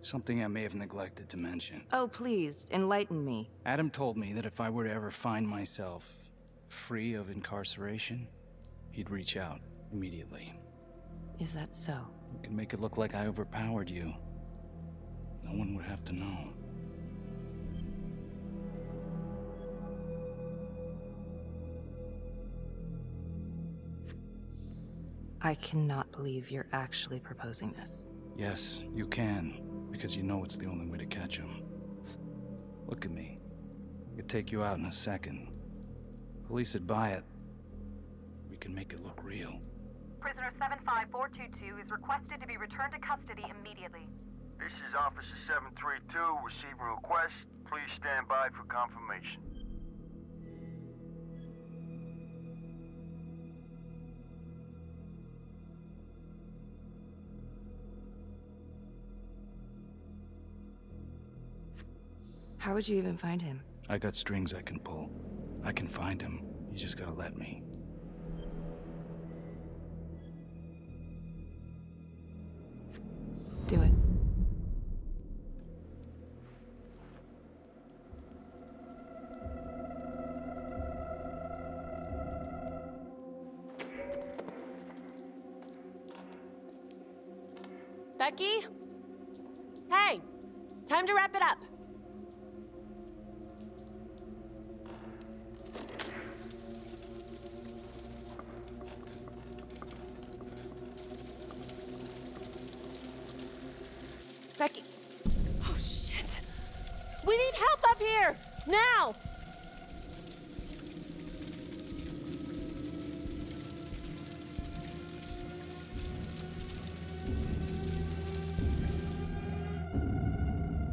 something I may have neglected to mention. Oh, please, enlighten me. Adam told me that if I were to ever find myself free of incarceration, he'd reach out immediately. Is that so? You can make it look like I overpowered you. No one would have to know. I cannot believe you're actually proposing this. Yes, you can, because you know it's the only way to catch him. Look at me. I could take you out in a second. Police would buy it. We can make it look real. Prisoner 75422 is requested to be returned to custody immediately. This is Officer 732 receiving request. Please stand by for confirmation. How would you even find him? I got strings I can pull. I can find him. You just gotta let me. Do it. Becky? Hey! Time to wrap it up. Becky. Oh, shit. We need help up here! Now!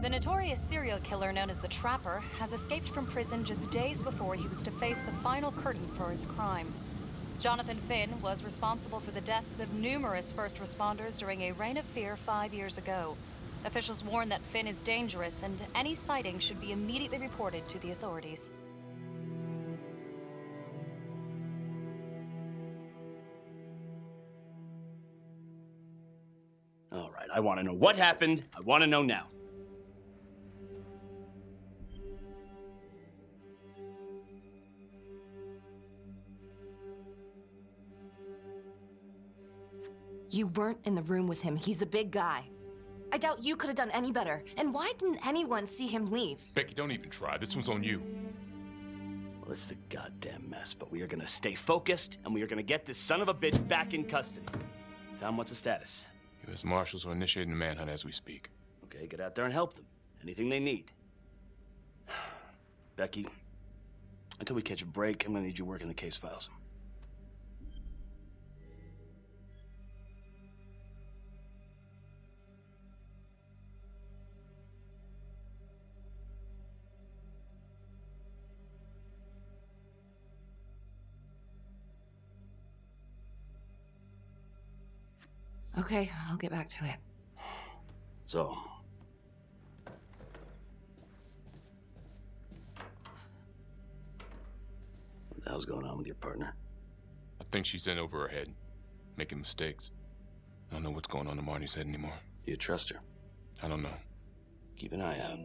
The notorious serial killer known as the Trapper has escaped from prison just days before he was to face the final curtain for his crimes. Jonathan Finn was responsible for the deaths of numerous first responders during a reign of fear 5 years ago. Officials warn that Finn is dangerous and any sighting should be immediately reported to the authorities. All right, I want to know what happened. I want to know now. You weren't in the room with him. He's a big guy. I doubt you could have done any better. And why didn't anyone see him leave? Becky, don't even try. This one's on you. Well, this is a goddamn mess, but we are gonna stay focused, and we are gonna get this son of a bitch back in custody. Tom, what's the status? U.S. Marshals are initiating a manhunt as we speak. Okay, get out there and help them. Anything they need. Becky, until we catch a break, I'm gonna need you working the case files. Okay, I'll get back to it. So, what the hell's going on with your partner? I think she's in over her head, making mistakes. I don't know what's going on in Marnie's head anymore. Do you trust her? I don't know. Keep an eye out.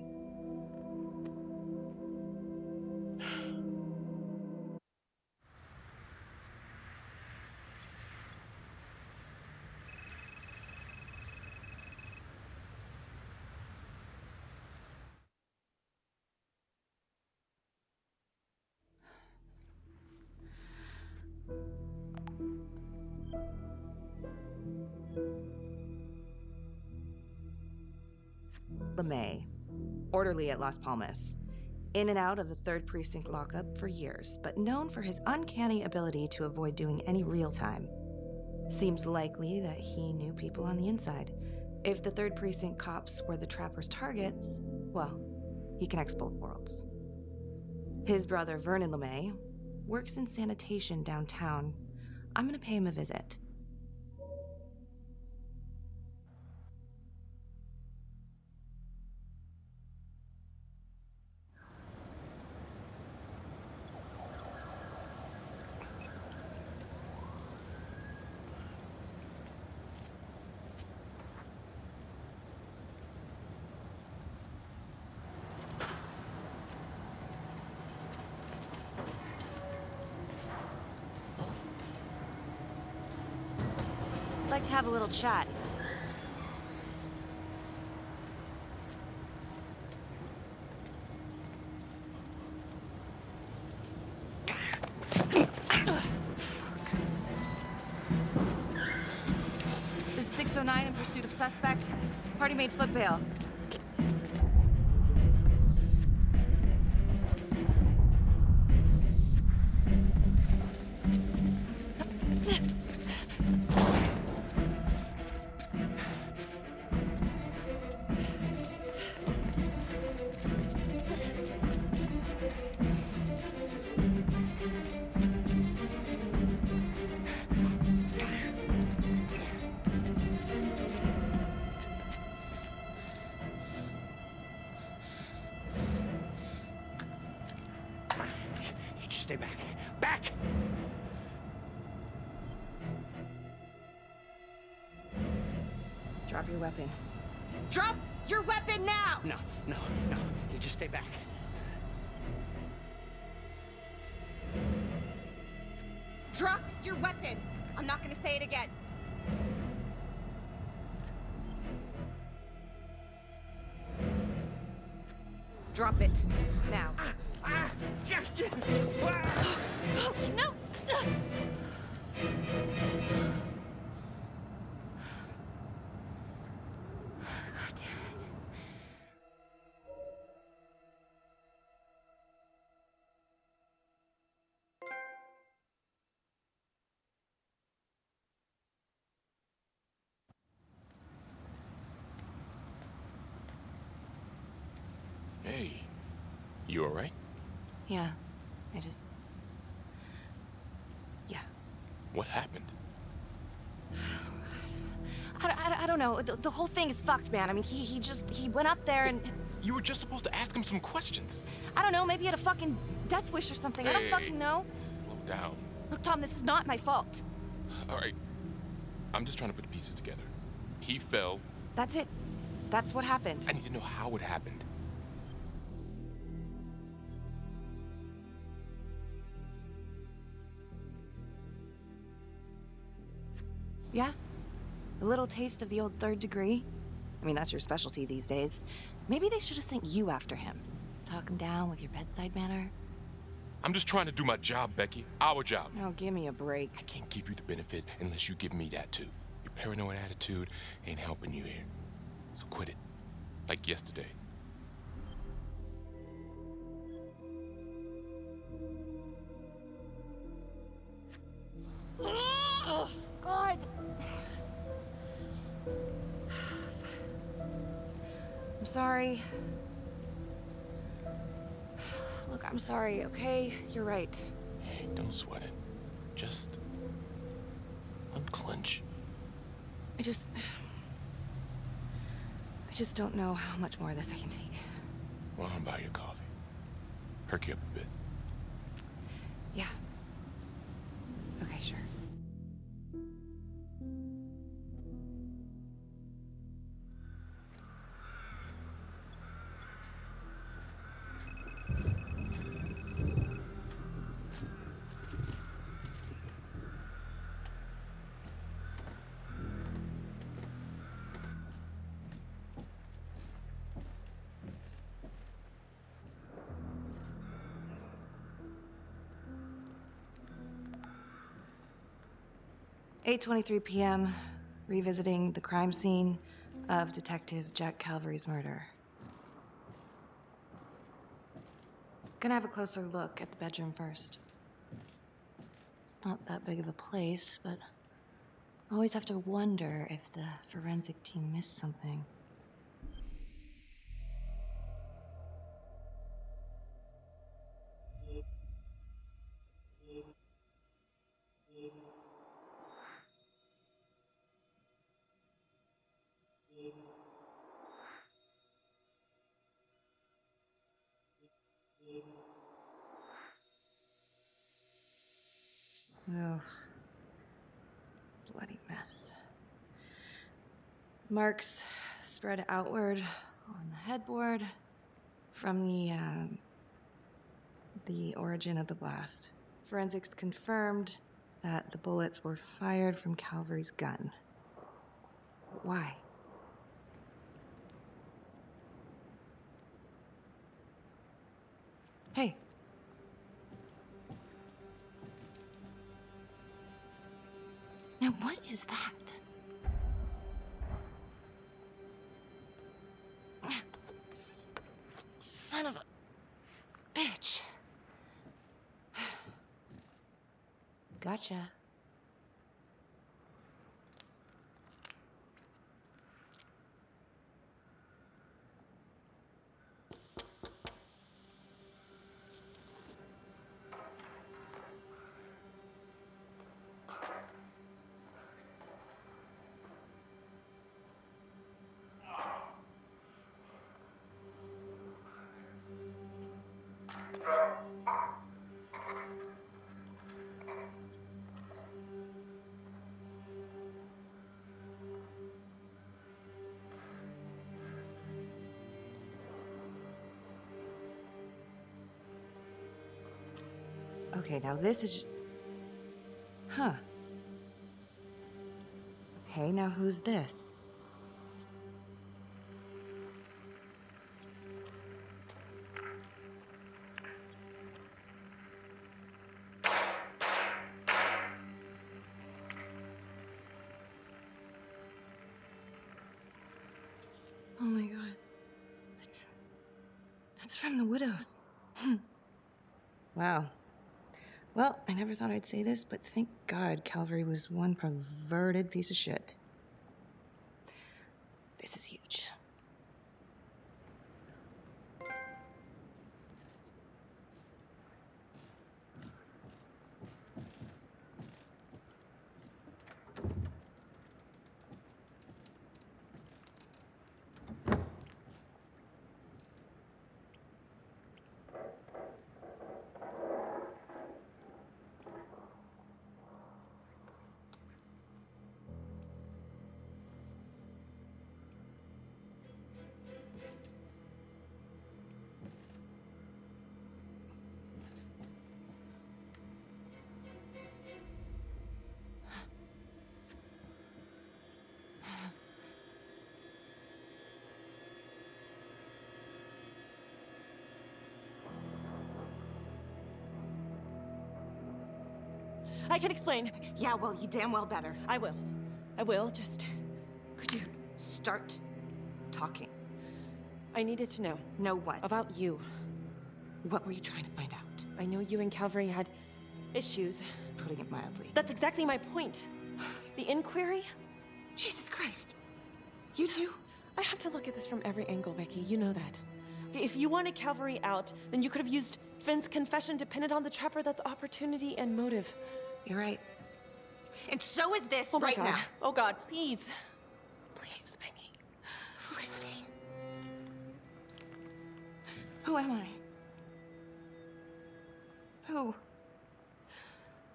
LeMay, orderly at Las Palmas. In and out of the 3rd Precinct lockup for years, but known for his uncanny ability to avoid doing any real time. Seems likely that he knew people on the inside. If the 3rd Precinct cops were the Trapper's targets, well, he connects both worlds. His brother, Vernon LeMay, works in sanitation downtown. I'm gonna pay him a visit. Like to have a little chat. This is 609 in pursuit of suspect. Party made foot bail. Stay back. Back! Drop your weapon. Drop your weapon now! No. You just stay back. Drop your weapon! I'm not gonna say it again. Drop it. Now. Oh, no! God damn it. You all right? Yeah, yeah. What happened? I don't know. The whole thing is fucked, man. I mean, he went up there and... You were just supposed to ask him some questions. I don't know, maybe he had a fucking death wish or something. I don't fucking know. Slow down. Look, Tom, this is not my fault. All right. I'm just trying to put the pieces together. He fell. That's it. That's what happened. I need to know how it happened. Yeah? A little taste of the old third degree? I mean, that's your specialty these days. Maybe they should have sent you after him. Talk him down with your bedside manner. I'm just trying to do my job, Becky. Our job. Oh, give me a break. I can't give you the benefit unless you give me that too. Your paranoid attitude ain't helping you here. So quit it. Like yesterday. Oh, God. I'm sorry. Look, I'm sorry, okay? You're right. Hey, don't sweat it. Just unclench. I just don't know how much more of this I can take. Well, I'll buy you coffee. Perk you up a bit. Yeah. Okay, sure. "8:23 p.m., revisiting the crime scene of Detective Jack Calvary's murder. Gonna have a closer look at the bedroom first. It's not that big of a place, but I always have to wonder if the forensic team missed something. Ugh. Bloody mess. Marks spread outward on the headboard from the origin of the blast. Forensics confirmed that the bullets were fired from Calvary's gun. But why? Hey. Now what is that? Son of a bitch. Gotcha. Okay, now this is just... Huh. Okay, now who's this? Oh my god. That's from the Widows. Wow. Well, I never thought I'd say this, but thank God Calvary was one perverted piece of shit. This is huge. I can explain. Yeah, well, you damn well better. I will. I will, just... Could you... Start talking. I needed to know. Know what? About you. What were you trying to find out? I know you and Calvary had issues. It's putting it mildly. That's exactly my point. The inquiry? Jesus Christ. You too? I have to look at this from every angle, Becky. You know that. Okay, if you wanted Calvary out, then you could have used Finn's confession to pin it on the Trapper. That's opportunity and motive. You're right. And so is this Oh my right God. now. Oh God, please. Please, Becky. Felicity. Who am I? Who?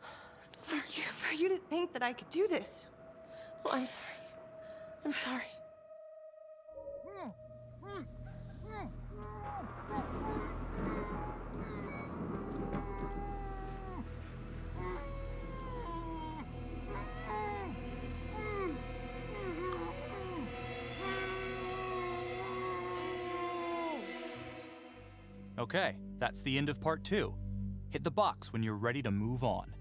I'm sorry. For you to think that I could do this. Oh, I'm sorry. I'm sorry. Okay, that's the end of part 2. Hit the box when you're ready to move on.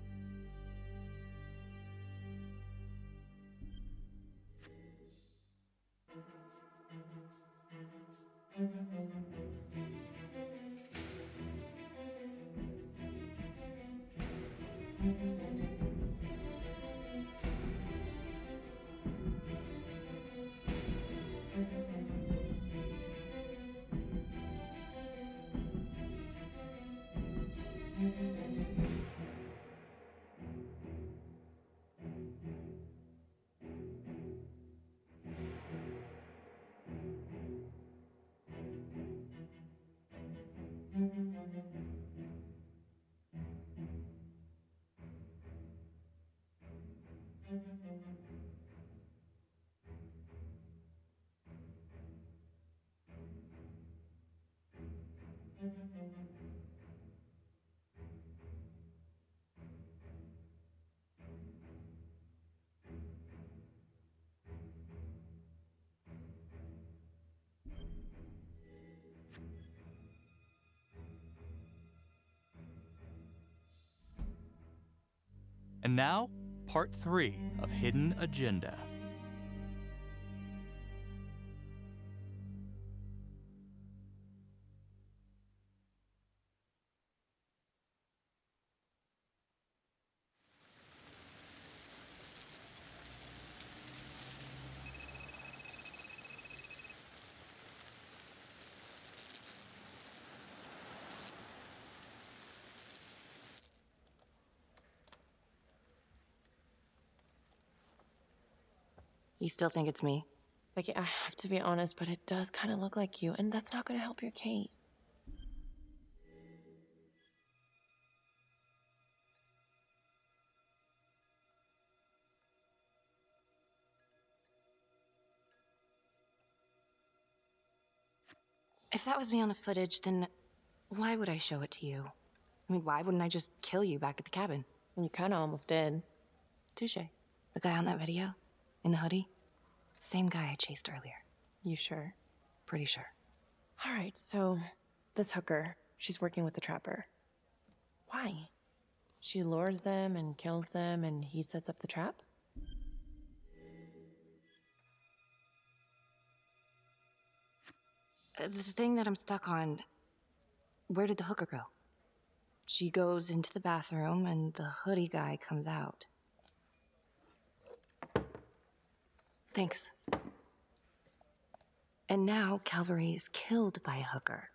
And now, part 3 of Hidden Agenda. You still think it's me? Becky, I have to be honest, but it does kind of look like you, and that's not going to help your case. If that was me on the footage, then why would I show it to you? I mean, why wouldn't I just kill you back at the cabin? You kind of almost did. Touche. The guy on that video? In the hoodie? Same guy I chased earlier. You sure? Pretty sure. All right, so this hooker, she's working with the Trapper. Why? She lures them and kills them, and he sets up the trap? The thing that I'm stuck on, where did the hooker go? She goes into the bathroom, and the hoodie guy comes out. Thanks. And now Calvary is killed by a hooker.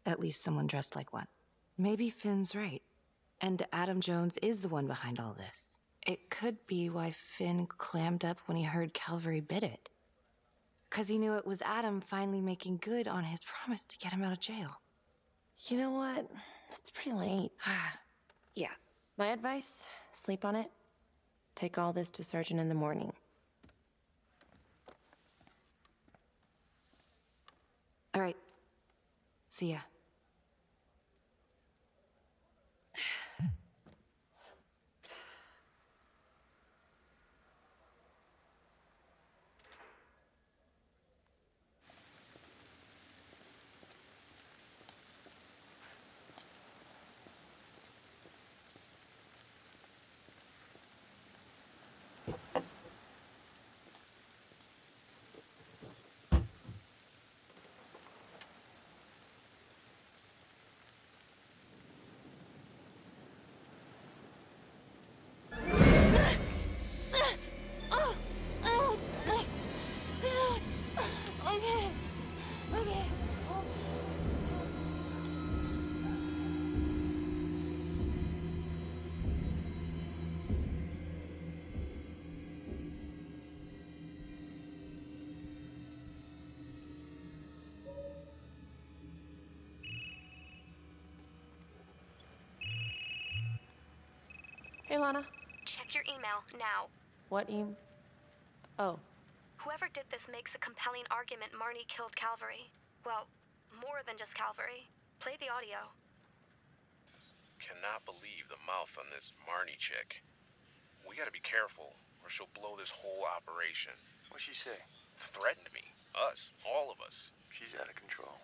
At least someone dressed like one. Maybe Finn's right. And Adam Jones is the one behind all this. It could be why Finn clammed up when he heard Calvary bid it. 'Cause he knew it was Adam finally making good on his promise to get him out of jail. You know what? It's pretty late. Yeah. My advice, sleep on it. Take all this to Sergeant in the morning. All right. See ya. Hey, Lana. Check your email now. What email? Oh. Whoever did this makes a compelling argument Marnie killed Calvary. Well, more than just Calvary. Play the audio. Cannot believe the mouth on this Marnie chick. We gotta be careful, or she'll blow this whole operation. What'd she say? Threatened me. Us. All of us. She's out of control.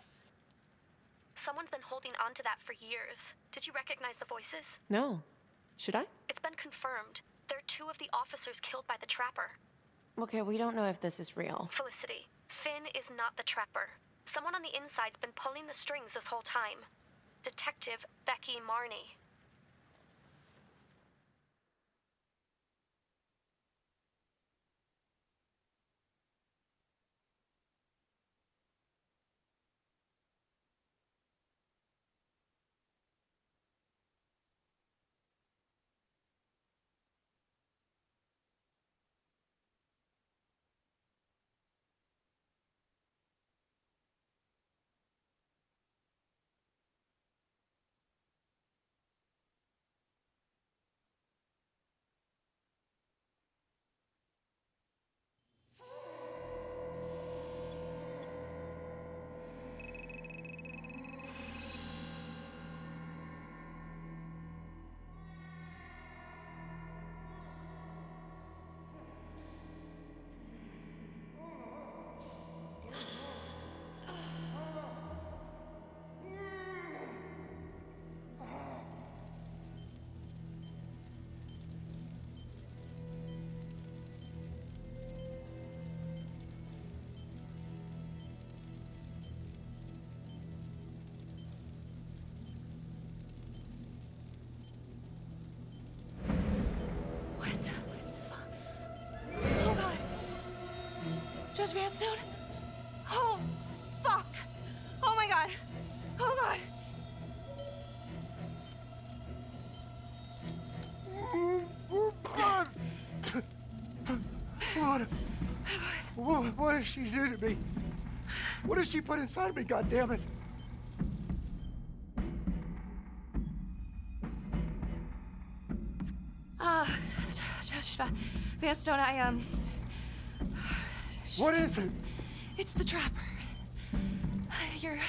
Someone's been holding on to that for years. Did you recognize the voices? No. Should I? It's been confirmed. They're two of the officers killed by the trapper. Okay, we don't know if this is real. Felicity, Finn is not the trapper. Someone on the inside's been pulling the strings this whole time. Detective Becky Marnie. Judge Vanstone? Oh, fuck! Oh my god! Oh god! What did she do to me? What did she put inside me, goddammit? Judge Vanstone, What is it? It's the trapper. You're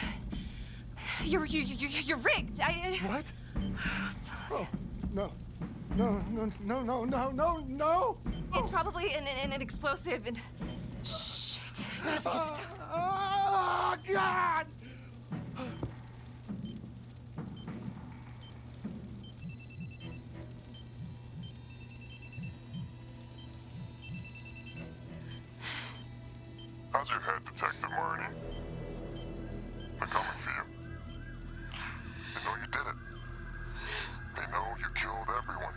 rigged. What? Oh, no. No. It's probably an explosive and... Shit. You gotta figure this out. Oh, God! How's your head, Detective Marnie? They're coming for you. They know you did it. They know you killed everyone.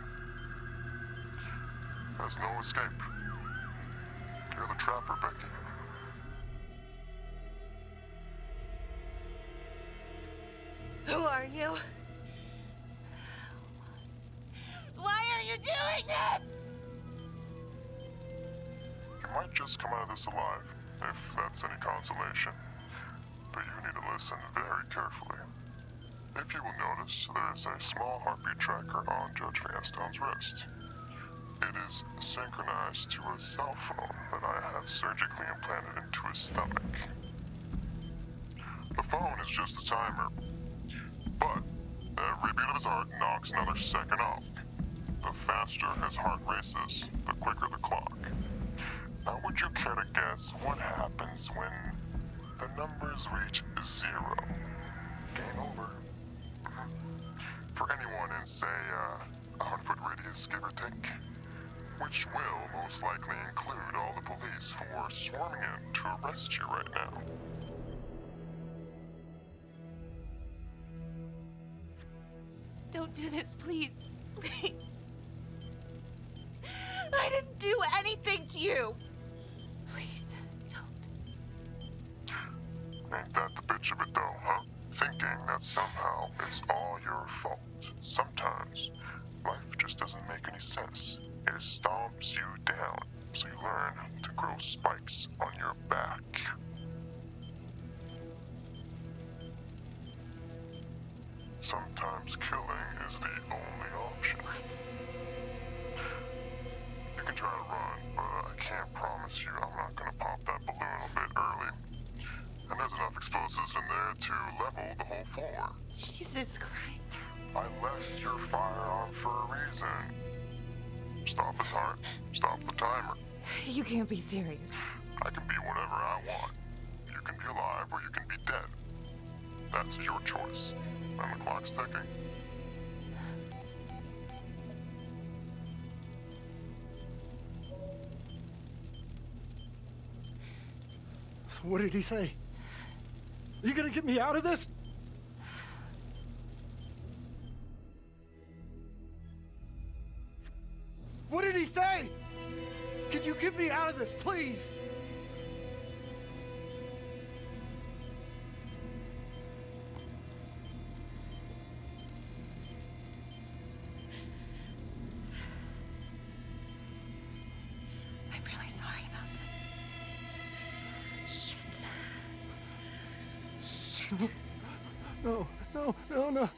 There's no escape. You're the trapper, Becky. Who are you? Why are you doing this? You might just come out of this alive, if that's any consolation. But you need to listen very carefully. If you will notice, there is a small heartbeat tracker on Judge Vanstone's wrist. It is synchronized to a cell phone that I have surgically implanted into his stomach. The phone is just a timer, but every beat of his heart knocks another second off. The faster his heart races, the quicker the clock. Now, would you care to guess what happens when the numbers reach 0? Game over. For anyone in, say, a 100-foot radius, give or take, which will most likely include all the police who are swarming in to arrest you right now. Don't do this, please. Please. I didn't do anything to you. Please, don't. Ain't that the bitch of it though, huh? Thinking that somehow it's all your fault. Sometimes life just doesn't make any sense. It stomps you down, so you learn to grow spikes on your back. Sometimes killing is the only option. What? You can try to run, but I can't promise you I'm not gonna pop that balloon a bit early. And there's enough explosives in there to level the whole floor. Jesus Christ. I left your fire on for a reason. Stop it, Hart. Stop the timer. You can't be serious. I can be whatever I want. You can be alive or you can be dead. That's your choice. And the clock's ticking. So what did he say? Are you gonna get me out of this? What did he say? Could you get me out of this, please? I'm really sorry about this. Shit. No, no, no, no.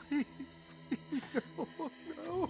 Please, please, no, no.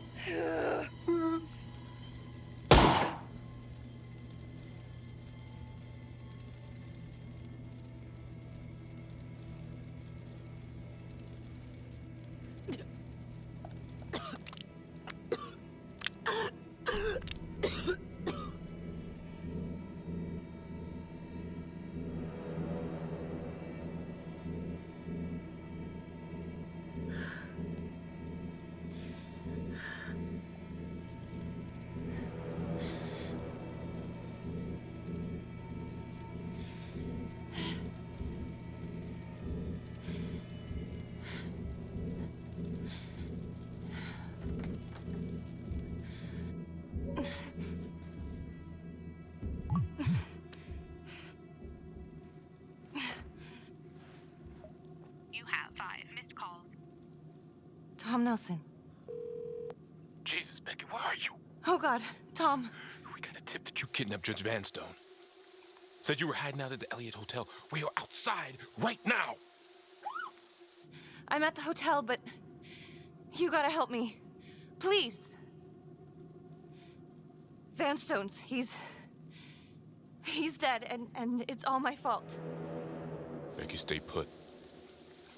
You have 5 missed calls. Tom Nelson. Jesus, Becky, where are you? Oh, God. Tom. We got a tip that you kidnapped Judge Vanstone. Said you were hiding out at the Elliott Hotel. We are outside right now. I'm at the hotel, but you gotta help me. Please. Vanstone's, he's dead, and it's all my fault. Becky, stay put.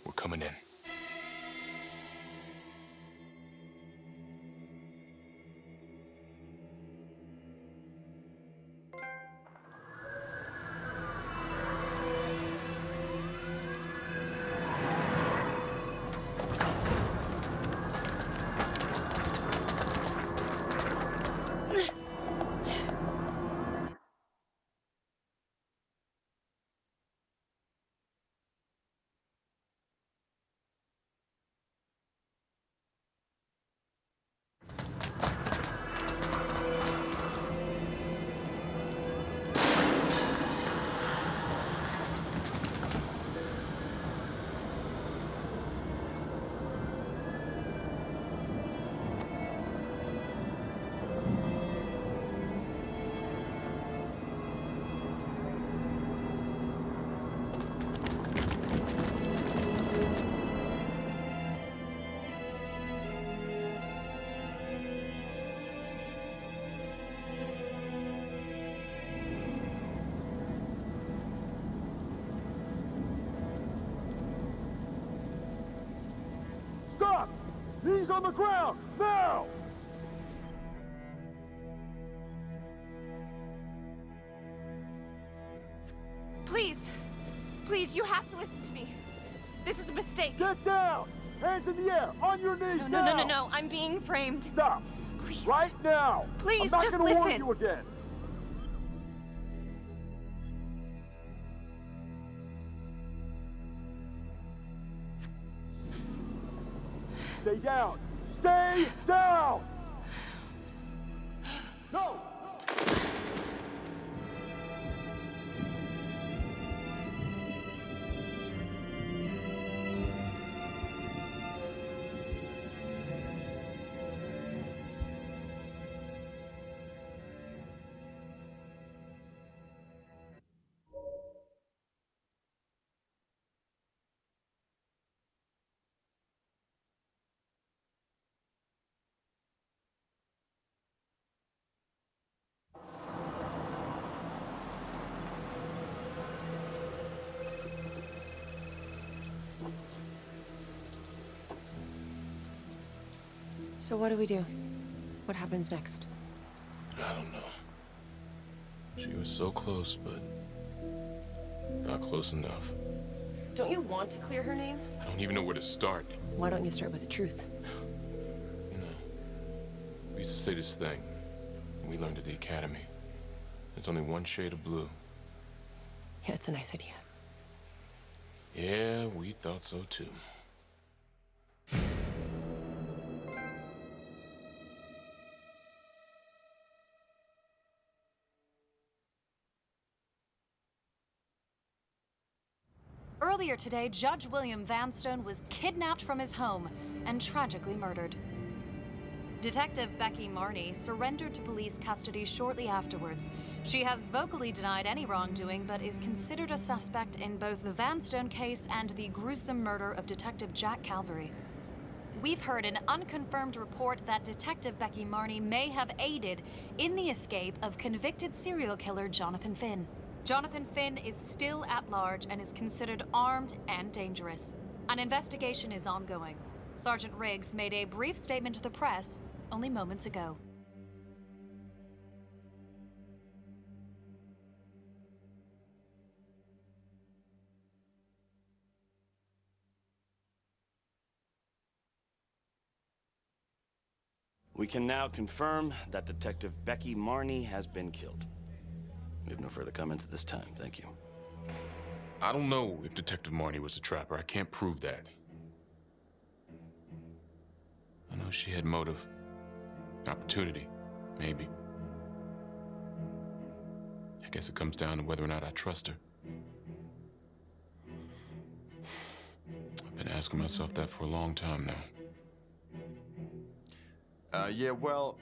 We're coming in. Stop! Knees on the ground! Now! Please. Please, you have to listen to me. This is a mistake. Get down! Hands in the air! On your knees No, now! no. I'm being framed. Stop! Please. Right now! Please, I'm not just gonna warn listen. you again! Stay down! Stay down! No! So what do we do? What happens next? I don't know. She was so close, but not close enough. Don't you want to clear her name? I don't even know where to start. Why don't you start with the truth? You know, we used to say this thing when we learned at the academy. There's only one shade of blue. Yeah, it's a nice idea. Yeah, we thought so too. Earlier today, Judge William Vanstone was kidnapped from his home and tragically murdered. Detective Becky Marney surrendered to police custody shortly afterwards. She has vocally denied any wrongdoing, but is considered a suspect in both the Vanstone case and the gruesome murder of Detective Jack Calvary. We've heard an unconfirmed report that Detective Becky Marney may have aided in the escape of convicted serial killer Jonathan Finn. Jonathan Finn is still at large and is considered armed and dangerous. An investigation is ongoing. Sergeant Riggs made a brief statement to the press only moments ago. We can now confirm that Detective Becky Marney has been killed. We have no further comments at this time. Thank you. I don't know if Detective Marney was a trapper. I can't prove that. I know she had motive. Opportunity, maybe. I guess it comes down to whether or not I trust her. I've been asking myself that for a long time now. Yeah, well,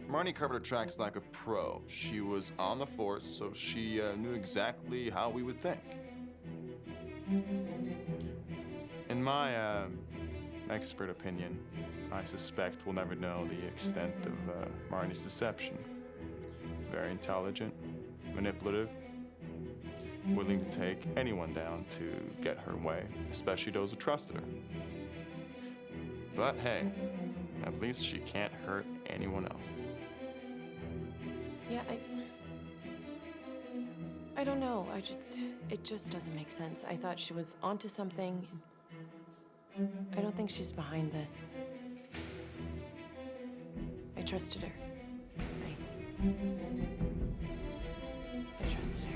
Marnie covered her tracks like a pro. She was on the force, so she knew exactly how we would think. In my expert opinion, I suspect we'll never know the extent of Marnie's deception. Very intelligent, manipulative, willing to take anyone down to get her way, especially those who trusted her. But hey, at least she can't hurt anyone else. Yeah, I don't know. It just doesn't make sense. I thought she was onto something. I don't think she's behind this. I trusted her. I trusted her.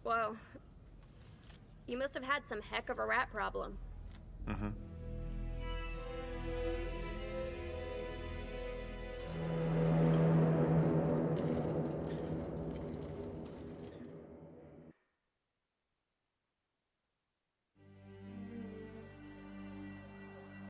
Whoa. You must have had some heck of a rat problem. Mm-hmm.